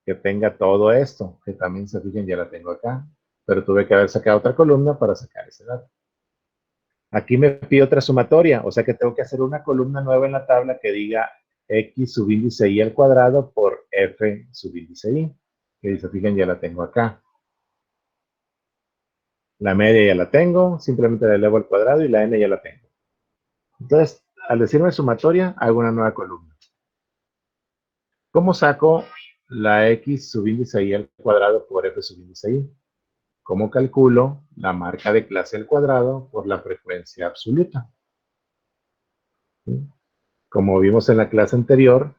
que tenga todo esto, que también se fijen, ya la tengo acá. Pero tuve que haber sacado otra columna para sacar ese dato. Aquí me pide otra sumatoria, o sea que tengo que hacer una columna nueva en la tabla que diga X subíndice Y al cuadrado por F subíndice Y. Que se fijen, ya la tengo acá. La media ya la tengo, simplemente la elevo al cuadrado y la n ya la tengo. Entonces, al decirme sumatoria, hago una nueva columna. ¿Cómo saco la X subíndice Y al cuadrado por F subíndice Y? ¿cómo calculo la marca de clase al cuadrado por la frecuencia absoluta? ¿Sí? Como vimos en la clase anterior,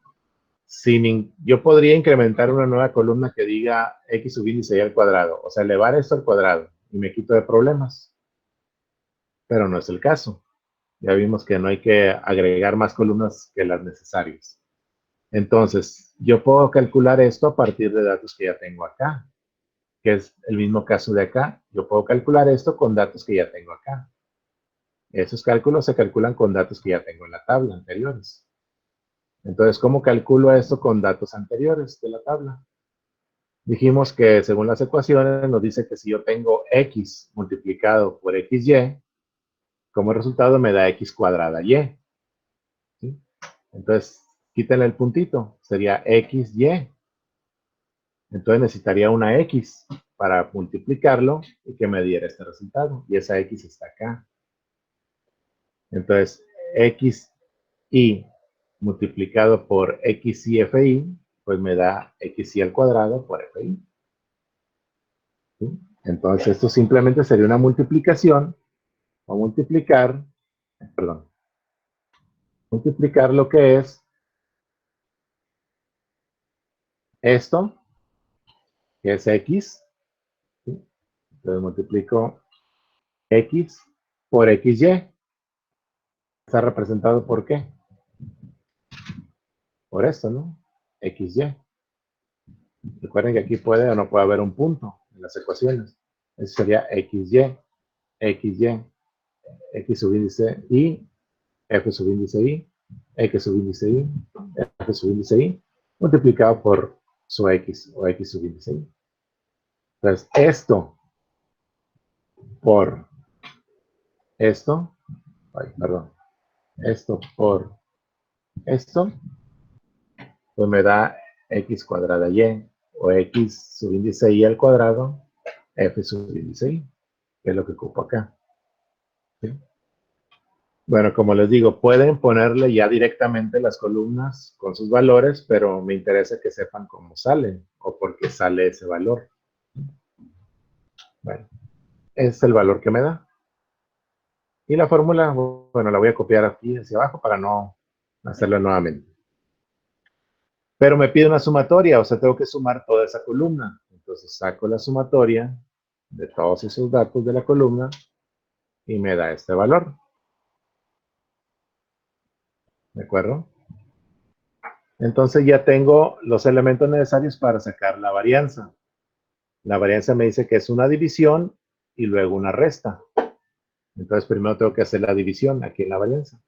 yo podría incrementar una nueva columna que diga x sub índice y al cuadrado, o sea, elevar esto al cuadrado y me quito de problemas. Pero no es el caso. Ya vimos que no hay que agregar más columnas que las necesarias. Entonces, yo puedo calcular esto a partir de datos que ya tengo acá, que es el mismo caso de acá. Yo puedo calcular esto con datos que ya tengo acá. Esos cálculos se calculan con datos que ya tengo en la tabla anteriores. Entonces, ¿cómo calculo esto con datos anteriores de la tabla? Dijimos que según las ecuaciones nos dice que si yo tengo x multiplicado por xy, como resultado me da x cuadrada y. ¿Sí? Entonces, quítenle el puntito, sería xy. Entonces necesitaría una x para multiplicarlo y que me diera este resultado. Y esa x está acá. Entonces, xy multiplicado por xy fi, pues me da xy al cuadrado por fi. ¿Sí? Entonces, esto simplemente sería una multiplicación o multiplicar lo que es esto, que es x. ¿Sí? Entonces multiplico x por xy. Está representado por qué? Por esto, ¿no? XY. Recuerden que aquí puede o no puede haber un punto en las ecuaciones. Eso sería XY, XY, X sub índice Y, F sub índice Y, X sub índice Y, F sub índice Y, multiplicado por su X o X sub índice Y. Entonces, esto por esto, esto por esto, pues me da x cuadrada y, o x sub índice y al cuadrado, f sub índice y, que es lo que ocupo acá. ¿Sí? Bueno, como les digo, pueden ponerle ya directamente las columnas con sus valores, pero me interesa que sepan cómo salen o por qué sale ese valor. Bueno, es el valor que me da. Y la fórmula, bueno, la voy a copiar aquí hacia abajo para no hacerlo nuevamente. Pero me pide una sumatoria, o sea, tengo que sumar toda esa columna. Entonces saco la sumatoria de todos esos datos de la columna y me da este valor. ¿De acuerdo? Entonces ya tengo los elementos necesarios para sacar la varianza. La varianza me dice que es una división y luego una resta. Entonces primero tengo que hacer la división aquí en la varianza.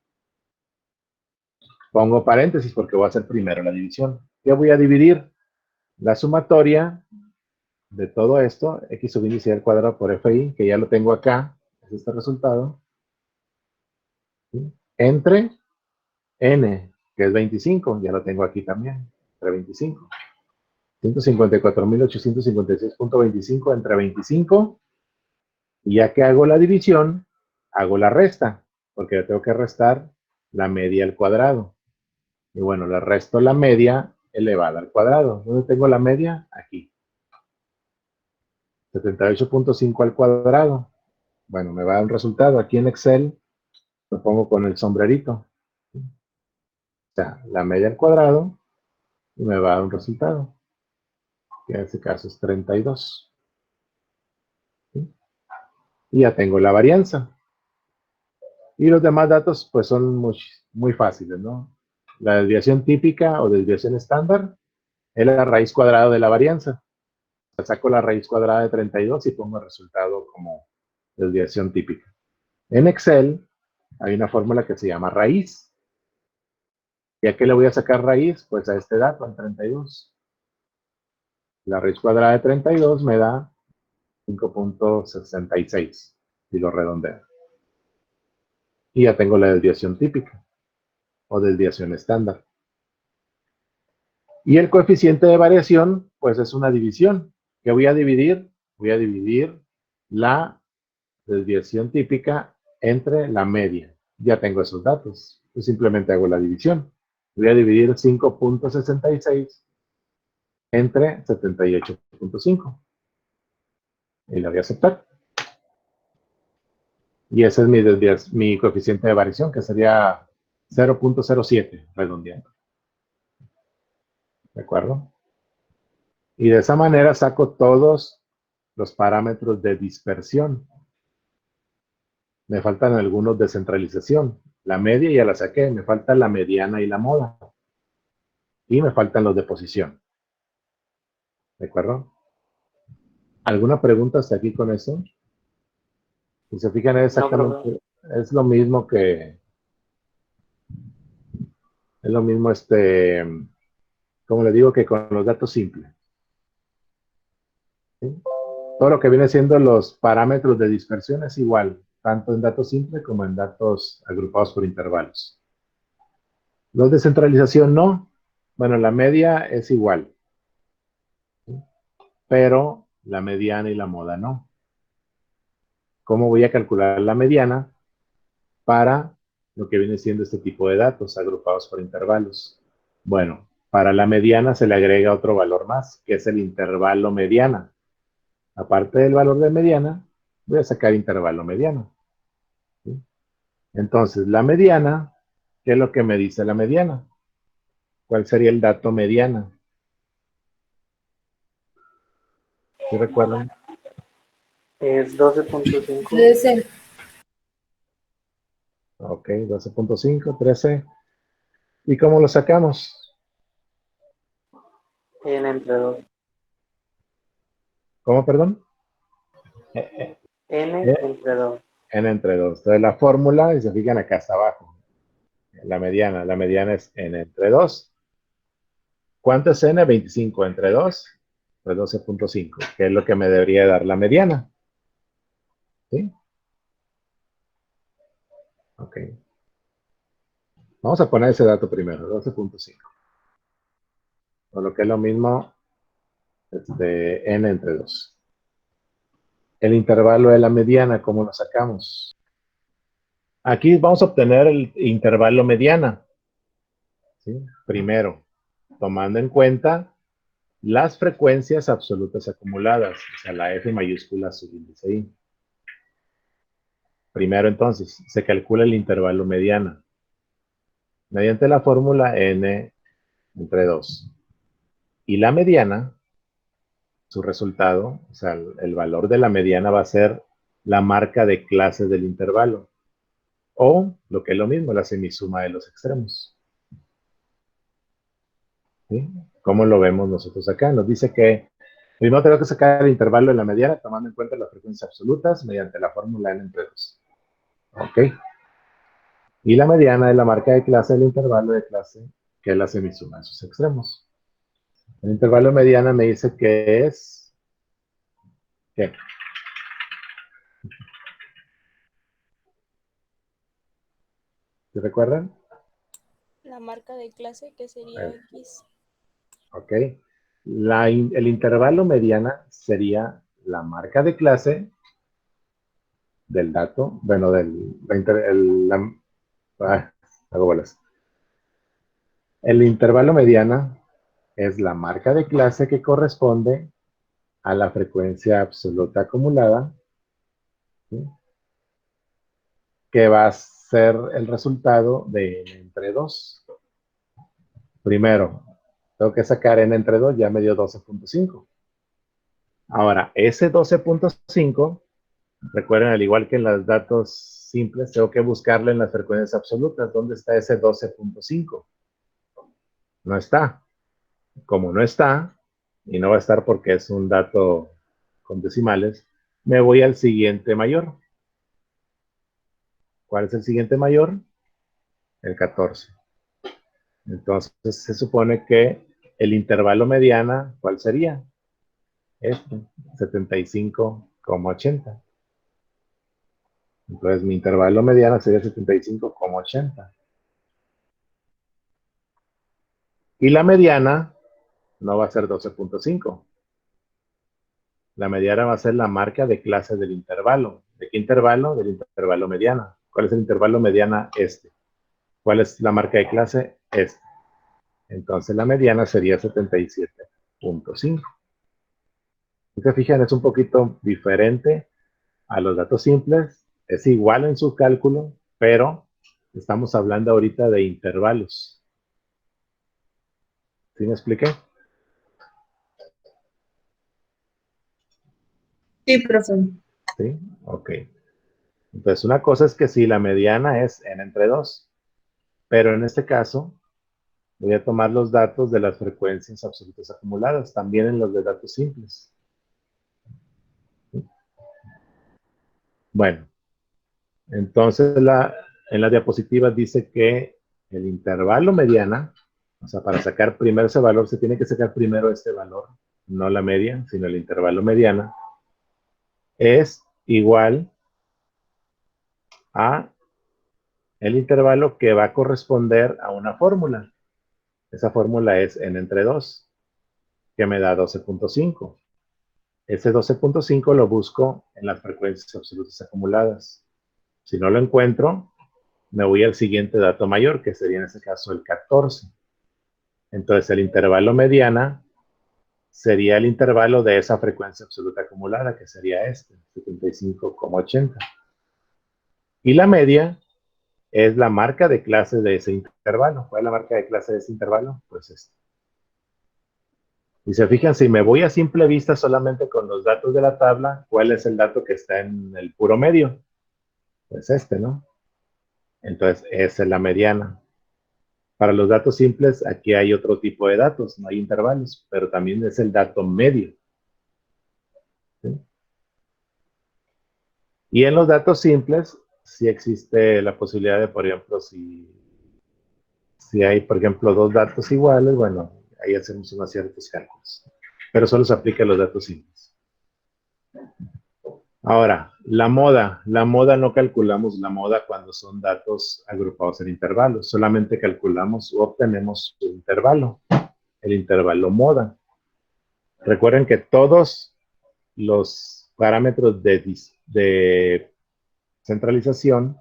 Pongo paréntesis porque voy a hacer primero la división. ¿Qué voy a dividir? La sumatoria de todo esto, x sub índice al cuadrado por fi, que ya lo tengo acá, es este resultado, ¿sí? Entre n, que es 25, ya lo tengo aquí también, entre 25. 154.856.25 entre 25, y ya que hago la división, hago la resta, porque yo tengo que restar la media al cuadrado. Y bueno, le resto la media elevada al cuadrado. ¿Dónde tengo la media? Aquí. 78.5 al cuadrado. Bueno, me va a dar un resultado. Aquí en Excel lo pongo con el sombrerito. O sea, la media al cuadrado y me va a dar un resultado. Que en este caso es 32. ¿Sí? Y ya tengo la varianza. Y los demás datos pues son muy fáciles, ¿no? La desviación típica o desviación estándar es la raíz cuadrada de la varianza. Saco la raíz cuadrada de 32 y pongo el resultado como desviación típica. En Excel hay una fórmula que se llama raíz. ¿Y a qué le voy a sacar raíz? Pues a este dato, al 32. La raíz cuadrada de 32 me da 5.66, si lo redondeo. Y ya tengo la desviación típica o desviación estándar. Y el coeficiente de variación, pues es una división. ¿Qué voy a dividir? Voy a dividir la desviación típica entre la media. Ya tengo esos datos. Yo simplemente hago la división. Voy a dividir 5.66 entre 78.5. Y le voy a aceptar. Y ese es mi coeficiente de variación, que sería 0.07, redondeando. ¿De acuerdo? Y de esa manera saco todos los parámetros de dispersión. Me faltan algunos de centralización. La media ya la saqué. Me falta la mediana y la moda. Y me faltan los de posición. ¿De acuerdo? ¿Alguna pregunta hasta aquí con eso? Si se fijan, es No, profe. exactamente, es lo mismo que, es lo mismo, como le digo, que con los datos simples. ¿Sí? Todo lo que viene siendo los parámetros de dispersión es igual, tanto en datos simples como en datos agrupados por intervalos. Los de centralización no. Bueno, la media es igual, ¿sí? Pero la mediana y la moda no. ¿Cómo voy a calcular la mediana para lo que viene siendo este tipo de datos agrupados por intervalos? Bueno, para la mediana se le agrega otro valor más, que es el intervalo mediana. Aparte del valor de mediana, voy a sacar intervalo mediano. ¿Sí? Entonces, la mediana, ¿qué es lo que me dice la mediana? ¿Cuál sería el dato mediana? ¿Sí recuerdan? Es 12.5. 13. Ok, 12.5, 13. ¿Y cómo lo sacamos? En entre 2. ¿Cómo, perdón? N Eh, entre 2. N entre 2. Entonces, la fórmula, y se fijan acá hasta abajo, la mediana es N entre 2. ¿Cuánto es N? 25 entre 2, pues 12.5, que es lo que me debería dar la mediana. ¿Sí? Ok. Vamos a poner ese dato primero, 12.5. O lo que es lo mismo, N entre 2. El intervalo de la mediana, ¿cómo lo sacamos? Aquí vamos a obtener el intervalo mediana. ¿Sí? Primero, tomando en cuenta las frecuencias absolutas acumuladas, o sea, la F mayúscula subíndice I. Primero, entonces, se calcula el intervalo mediana mediante la fórmula N entre 2. Y la mediana, su resultado, o sea, el valor de la mediana va a ser la marca de clase del intervalo. O, lo que es lo mismo, la semisuma de los extremos. ¿Sí? ¿Cómo lo vemos nosotros acá? Nos dice que primero tengo que sacar el intervalo de la mediana tomando en cuenta las frecuencias absolutas mediante la fórmula N entre 2. ¿Ok? Y la mediana es la marca de clase del intervalo de clase, que es la semisuma de sus extremos. El intervalo mediana me dice que es... ¿Qué? ¿Se recuerdan? La marca de clase que sería X. ¿Ok? El intervalo mediana sería la marca de clase del dato, bueno, hago bolas. El intervalo mediana es la marca de clase que corresponde a la frecuencia absoluta acumulada, ¿sí? Que va a ser el resultado de n entre 2. Primero, tengo que sacar n entre 2, ya me dio 12.5. Ahora, ese 12.5, recuerden, al igual que en los datos simples, tengo que buscarle en las frecuencias absolutas. ¿Dónde está ese 12.5? No está. Como no está, y no va a estar porque es un dato con decimales, me voy al siguiente mayor. ¿Cuál es el siguiente mayor? El 14. Entonces, se supone que el intervalo mediana, ¿cuál sería? Este, 75,80. Entonces, mi intervalo mediano sería 75,80. Y la mediana no va a ser 12.5. La mediana va a ser la marca de clase del intervalo. ¿De qué intervalo? Del intervalo mediana. ¿Cuál es el intervalo mediana? Este. ¿Cuál es la marca de clase? Este. Entonces la mediana sería 77.5. Si se fijan, es un poquito diferente a los datos simples. Es igual en su cálculo, pero estamos hablando ahorita de intervalos. ¿Sí me expliqué? Sí, profe. ¿Sí? Ok. Entonces, una cosa es que si la mediana es n entre 2, pero en este caso voy a tomar los datos de las frecuencias absolutas acumuladas, también en los de datos simples. Bueno, entonces en la diapositiva dice que el intervalo mediana, o sea, para sacar primero ese valor, se tiene que sacar primero este valor, no la media, sino el intervalo mediana, es igual a el intervalo que va a corresponder a una fórmula. Esa fórmula es n entre 2, que me da 12.5. Ese 12.5 lo busco en las frecuencias absolutas acumuladas. Si no lo encuentro, me voy al siguiente dato mayor, que sería en este caso el 14. Entonces el intervalo mediana sería el intervalo de esa frecuencia absoluta acumulada, que sería este, 75,80. Y la media es la marca de clase de ese intervalo. ¿Cuál es la marca de clase de ese intervalo? Pues este. Y se fijan, si me voy a simple vista solamente con los datos de la tabla, ¿cuál es el dato que está en el puro medio? Pues este, ¿no? Entonces, esa es la mediana. Para los datos simples, aquí hay otro tipo de datos, no hay intervalos, pero también es el dato medio. ¿Sí? Y en los datos simples, sí existe la posibilidad de, por ejemplo, si hay, por ejemplo, dos datos iguales, bueno, ahí hacemos unos ciertos cálculos. Pero solo se aplica a los datos simples. Ahora, la moda no calculamos la moda cuando son datos agrupados en intervalos, solamente calculamos o obtenemos un intervalo, el intervalo moda. Recuerden que todos los parámetros de centralización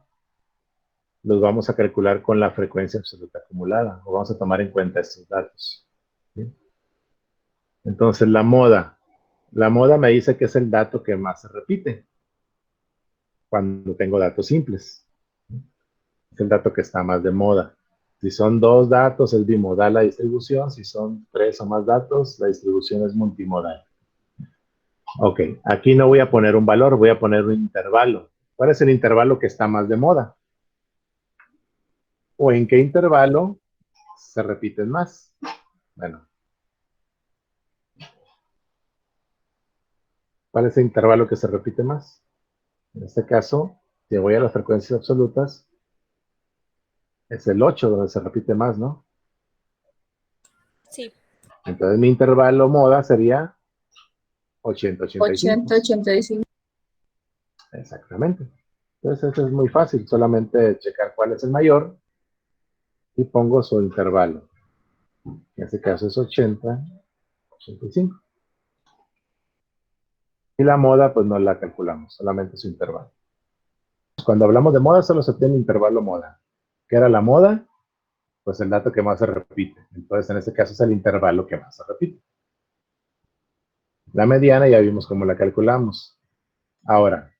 los vamos a calcular con la frecuencia absoluta acumulada, o vamos a tomar en cuenta estos datos. ¿Sí? Entonces, la moda me dice que es el dato que más se repite cuando tengo datos simples. Es el dato que está más de moda. Si son dos datos, es bimodal la distribución. Si son tres o más datos, la distribución es multimodal. Ok, aquí no voy a poner un valor, voy a poner un intervalo. ¿Cuál es el intervalo que está más de moda? ¿O en qué intervalo se repiten más? Bueno, ¿cuál es el intervalo que se repite más? En este caso, si voy a las frecuencias absolutas, es el 8 donde se repite más, ¿no? Sí. Entonces mi intervalo moda sería 80-85. 80-85. Exactamente. Entonces eso es muy fácil, solamente checar cuál es el mayor y pongo su intervalo. En este caso es 80-85. Y la moda pues no la calculamos, solamente su intervalo. Cuando hablamos de moda solo se obtiene intervalo moda. ¿Qué era la moda? Pues el dato que más se repite. Entonces en este caso es el intervalo que más se repite. La mediana ya vimos cómo la calculamos. Ahora,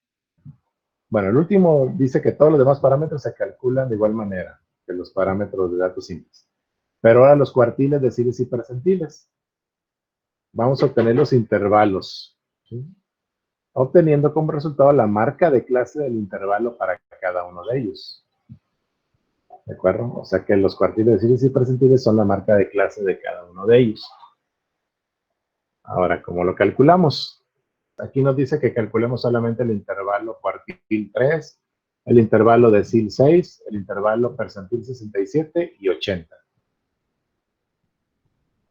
bueno, el último dice que todos los demás parámetros se calculan de igual manera que los parámetros de datos simples. Pero ahora los cuartiles, deciles y percentiles. Vamos a obtener los intervalos, ¿sí? Obteniendo como resultado la marca de clase del intervalo para cada uno de ellos. ¿De acuerdo? O sea que los cuartiles, deciles y percentiles son la marca de clase de cada uno de ellos. Ahora, ¿cómo lo calculamos? Aquí nos dice que calculemos solamente el intervalo cuartil 3, el intervalo decil 6, el intervalo percentil 67 y 80.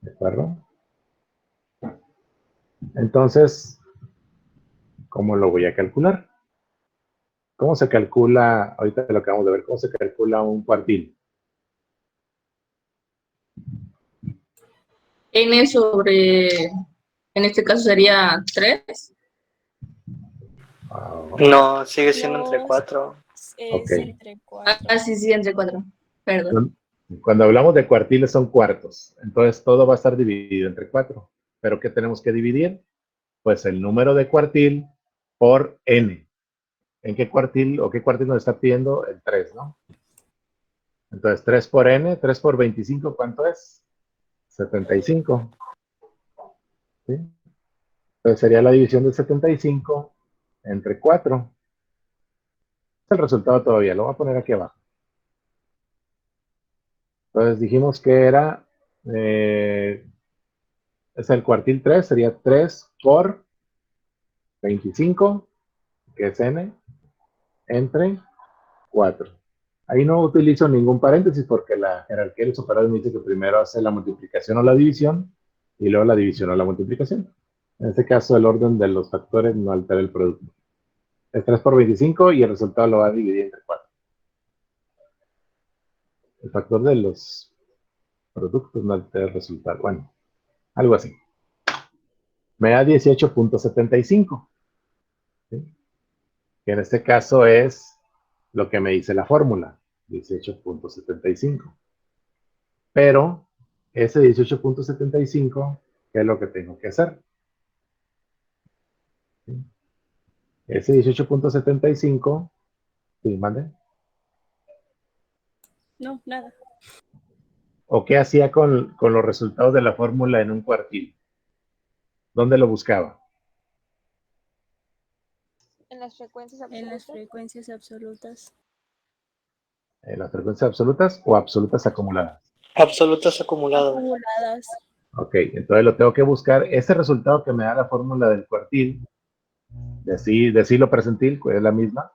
¿De acuerdo? Entonces, ¿cómo lo voy a calcular? ¿Cómo se calcula, ahorita lo acabamos de ver, cómo se calcula un cuartil? N sobre, en este caso sería 3. No, sigue siendo entre No, 4. es Ok. entre 4. Ah, sí, entre 4. Perdón. Cuando hablamos de cuartiles son cuartos, entonces todo va a estar dividido entre 4. ¿Pero qué tenemos que dividir? Pues el número de cuartil por n. ¿En qué cuartil o qué cuartil nos está pidiendo? El 3, ¿no? Entonces 3 por n, 3 por 25, ¿cuánto es? 75. ¿Sí? Entonces sería la división de 75 entre 4. Es el resultado todavía, lo voy a poner aquí abajo. Entonces dijimos que era, es el cuartil 3, sería 3 por 25, que es n, entre 4. Ahí no utilizo ningún paréntesis porque la jerarquía de los operadores me dice que primero hace la multiplicación o la división y luego la división o la multiplicación. En este caso, el orden de los factores no altera el producto. Es 3 por 25 y el resultado lo va a dividir entre 4. El factor de los productos no altera el resultado. Bueno, algo así. Me da 18.75. ¿Sí? Que en este caso es lo que me dice la fórmula. 18.75. Pero ese 18.75, ¿qué es lo que tengo que hacer? ¿Sí? Ese 18.75, ¿sí, mande? No, nada. ¿O qué hacía con los resultados de la fórmula en un cuartil? ¿Dónde lo buscaba? En las frecuencias En las absolutas. frecuencias absolutas. ¿En las frecuencias absolutas o absolutas acumuladas? Absolutas acumuladas. Acumuladas. Ok, entonces lo tengo que buscar. Ese resultado que me da la fórmula del cuartil, de silo percentil, que es la misma,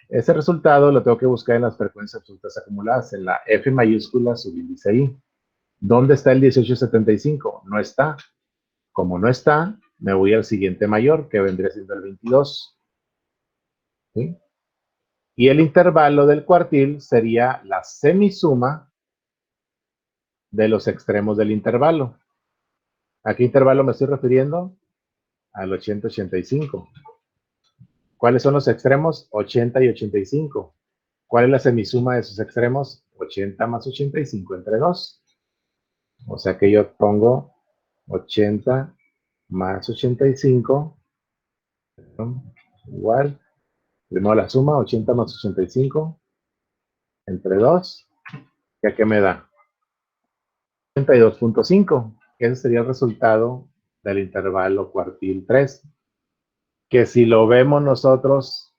ese resultado lo tengo que buscar en las frecuencias absolutas acumuladas, en la F mayúscula subíndice I. ¿Dónde está el 1875? No está. Como no está, me voy al siguiente mayor, que vendría siendo el 22. ¿Sí? Y el intervalo del cuartil sería la semisuma de los extremos del intervalo. ¿A qué intervalo me estoy refiriendo? Al 80-85. ¿Cuáles son los extremos? 80 y 85. ¿Cuál es la semisuma de sus extremos? 80 más 85 entre 2. O sea que yo pongo 80 más 85 igual. Primero la suma, 80 más 85 entre 2. ¿Ya qué me da? 82.5. Ese sería el resultado del intervalo cuartil 3. Que si lo vemos nosotros,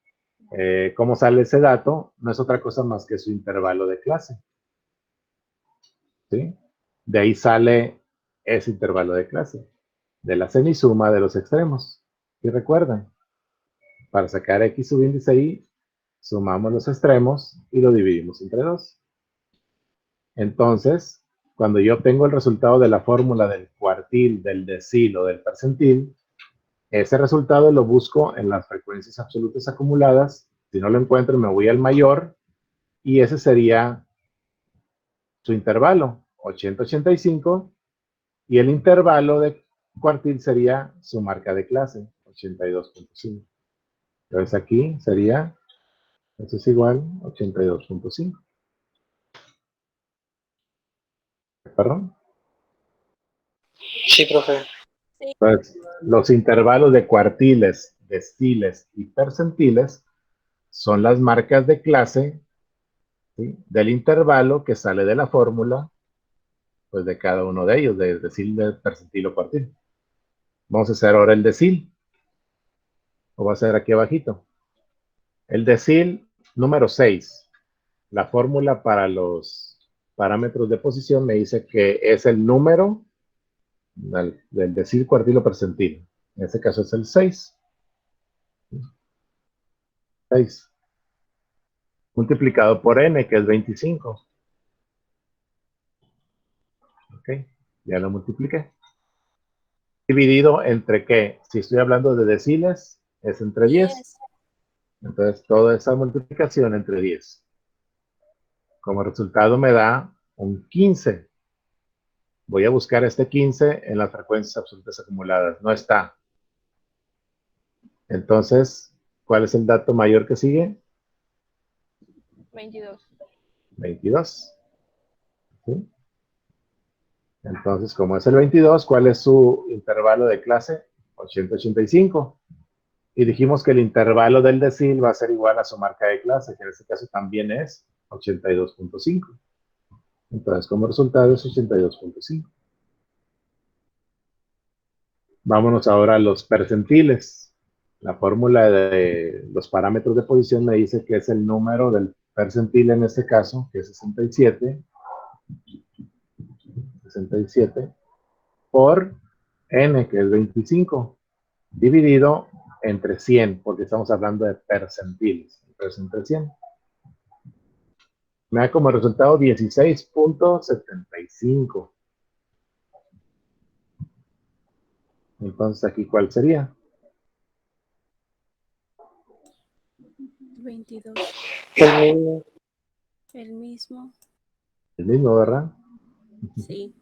cómo sale ese dato, no es otra cosa más que su intervalo de clase. ¿Sí? De ahí sale ese intervalo de clase, de la semisuma de los extremos. Y recuerden, para sacar x subíndice y, sumamos los extremos y lo dividimos entre 2. Entonces, cuando yo obtengo el resultado de la fórmula del cuartil, del decil o del percentil, ese resultado lo busco en las frecuencias absolutas acumuladas. Si no lo encuentro, me voy al mayor y ese sería su intervalo, 80-85, y el intervalo de cuartil sería su marca de clase, 82.5. Entonces aquí sería, eso es igual, 82.5. ¿Perdón? Sí, profe. Entonces, los intervalos de cuartiles, deciles y percentiles son las marcas de clase, ¿sí?, del intervalo que sale de la fórmula, pues de cada uno de ellos, de decil, de percentil o cuartil. Vamos a hacer ahora el decil. Lo voy a hacer aquí abajito. El decil número 6. La fórmula para los parámetros de posición me dice que es el número del decil, cuartil o percentil. En este caso es el 6. 6 multiplicado por n, que es 25. Ok, ya lo multipliqué. Dividido entre qué? Si estoy hablando de deciles, es entre 10. 10. Entonces, toda esa multiplicación entre 10. Como resultado me da un 15. Voy a buscar este 15 en las frecuencias absolutas acumuladas. No está. Entonces, ¿cuál es el dato mayor que sigue? 22. 22. ¿Sí? Entonces, como es el 22, ¿cuál es su intervalo de clase? 80, 85. Y dijimos que el intervalo del decil va a ser igual a su marca de clase, que en este caso también es 82.5. Entonces, como resultado es 82.5. Vámonos ahora a los percentiles. La fórmula de los parámetros de posición me dice que es el número del percentil en este caso, que es 67, por n, que es 25, dividido entre 100, porque estamos hablando de percentiles. Entonces, entre 100. Me da como resultado 16.75. Entonces, aquí, ¿cuál sería? 22. El mismo. El mismo. El mismo, ¿verdad? Sí.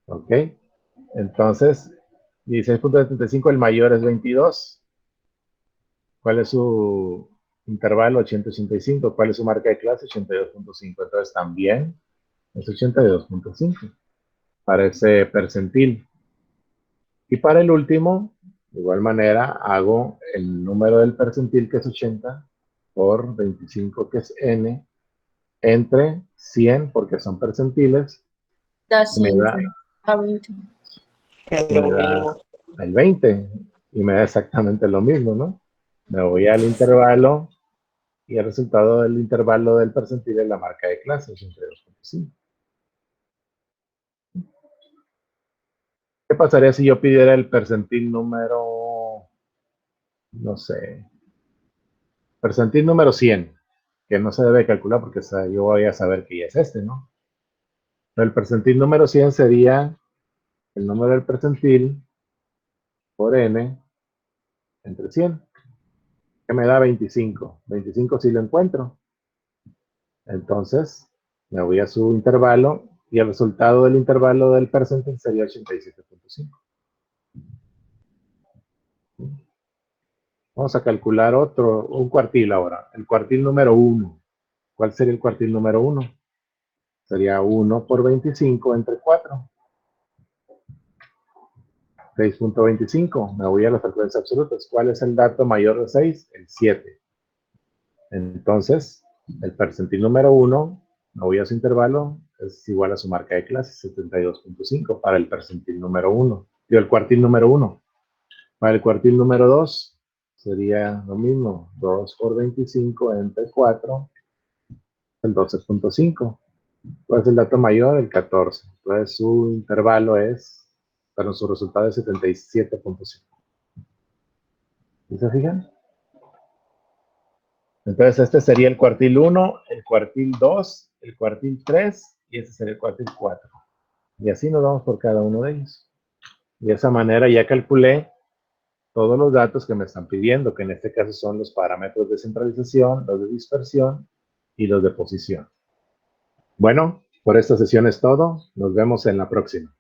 Ok. Entonces, 16.75, el mayor es 22. ¿Cuál es su intervalo? 80-85. ¿Cuál es su marca de clase? 82.5. Entonces, también es 82.5 para ese percentil. Y para el último, de igual manera, hago el número del percentil, que es 80, por 25, que es n, entre 100, porque son percentiles, Da y me 100 da, a 20. Es y lo me da mismo. el 20, y me da exactamente lo mismo, ¿no? Me voy al intervalo, y el resultado del intervalo del percentil es la marca de clase, 82.5. ¿Qué pasaría si yo pidiera el percentil número, no sé, percentil número 100? Que no se debe calcular porque yo voy a saber que ya es este, ¿no? Pero el percentil número 100 sería el número del percentil por n entre 100, que me da 25. 25 si lo encuentro. Entonces, me voy a su intervalo y el resultado del intervalo del percentil sería 87.5. Vamos a calcular un cuartil ahora. El cuartil número 1. ¿Cuál sería el cuartil número 1? Sería 1 por 25 entre 4. 6.25. Me voy a las frecuencias absolutas. ¿Cuál es el dato mayor de 6? El 7. Entonces, el percentil número 1, me voy a su intervalo, es igual a su marca de clase, 72.5 para el percentil número 1. Digo, el cuartil número 1. Para el cuartil número 2, sería lo mismo. 2 por 25 entre 4, el 12.5. ¿Cuál es el dato mayor? El 14. Entonces, su intervalo es, pero su resultado es 77.5. ¿Sí se fijan? Entonces, este sería el cuartil 1, el cuartil 2, el cuartil 3 y este sería el cuartil 4. Y así nos vamos por cada uno de ellos. Y de esa manera ya calculé todos los datos que me están pidiendo, que en este caso son los parámetros de centralización, los de dispersión y los de posición. Bueno, por esta sesión es todo. Nos vemos en la próxima.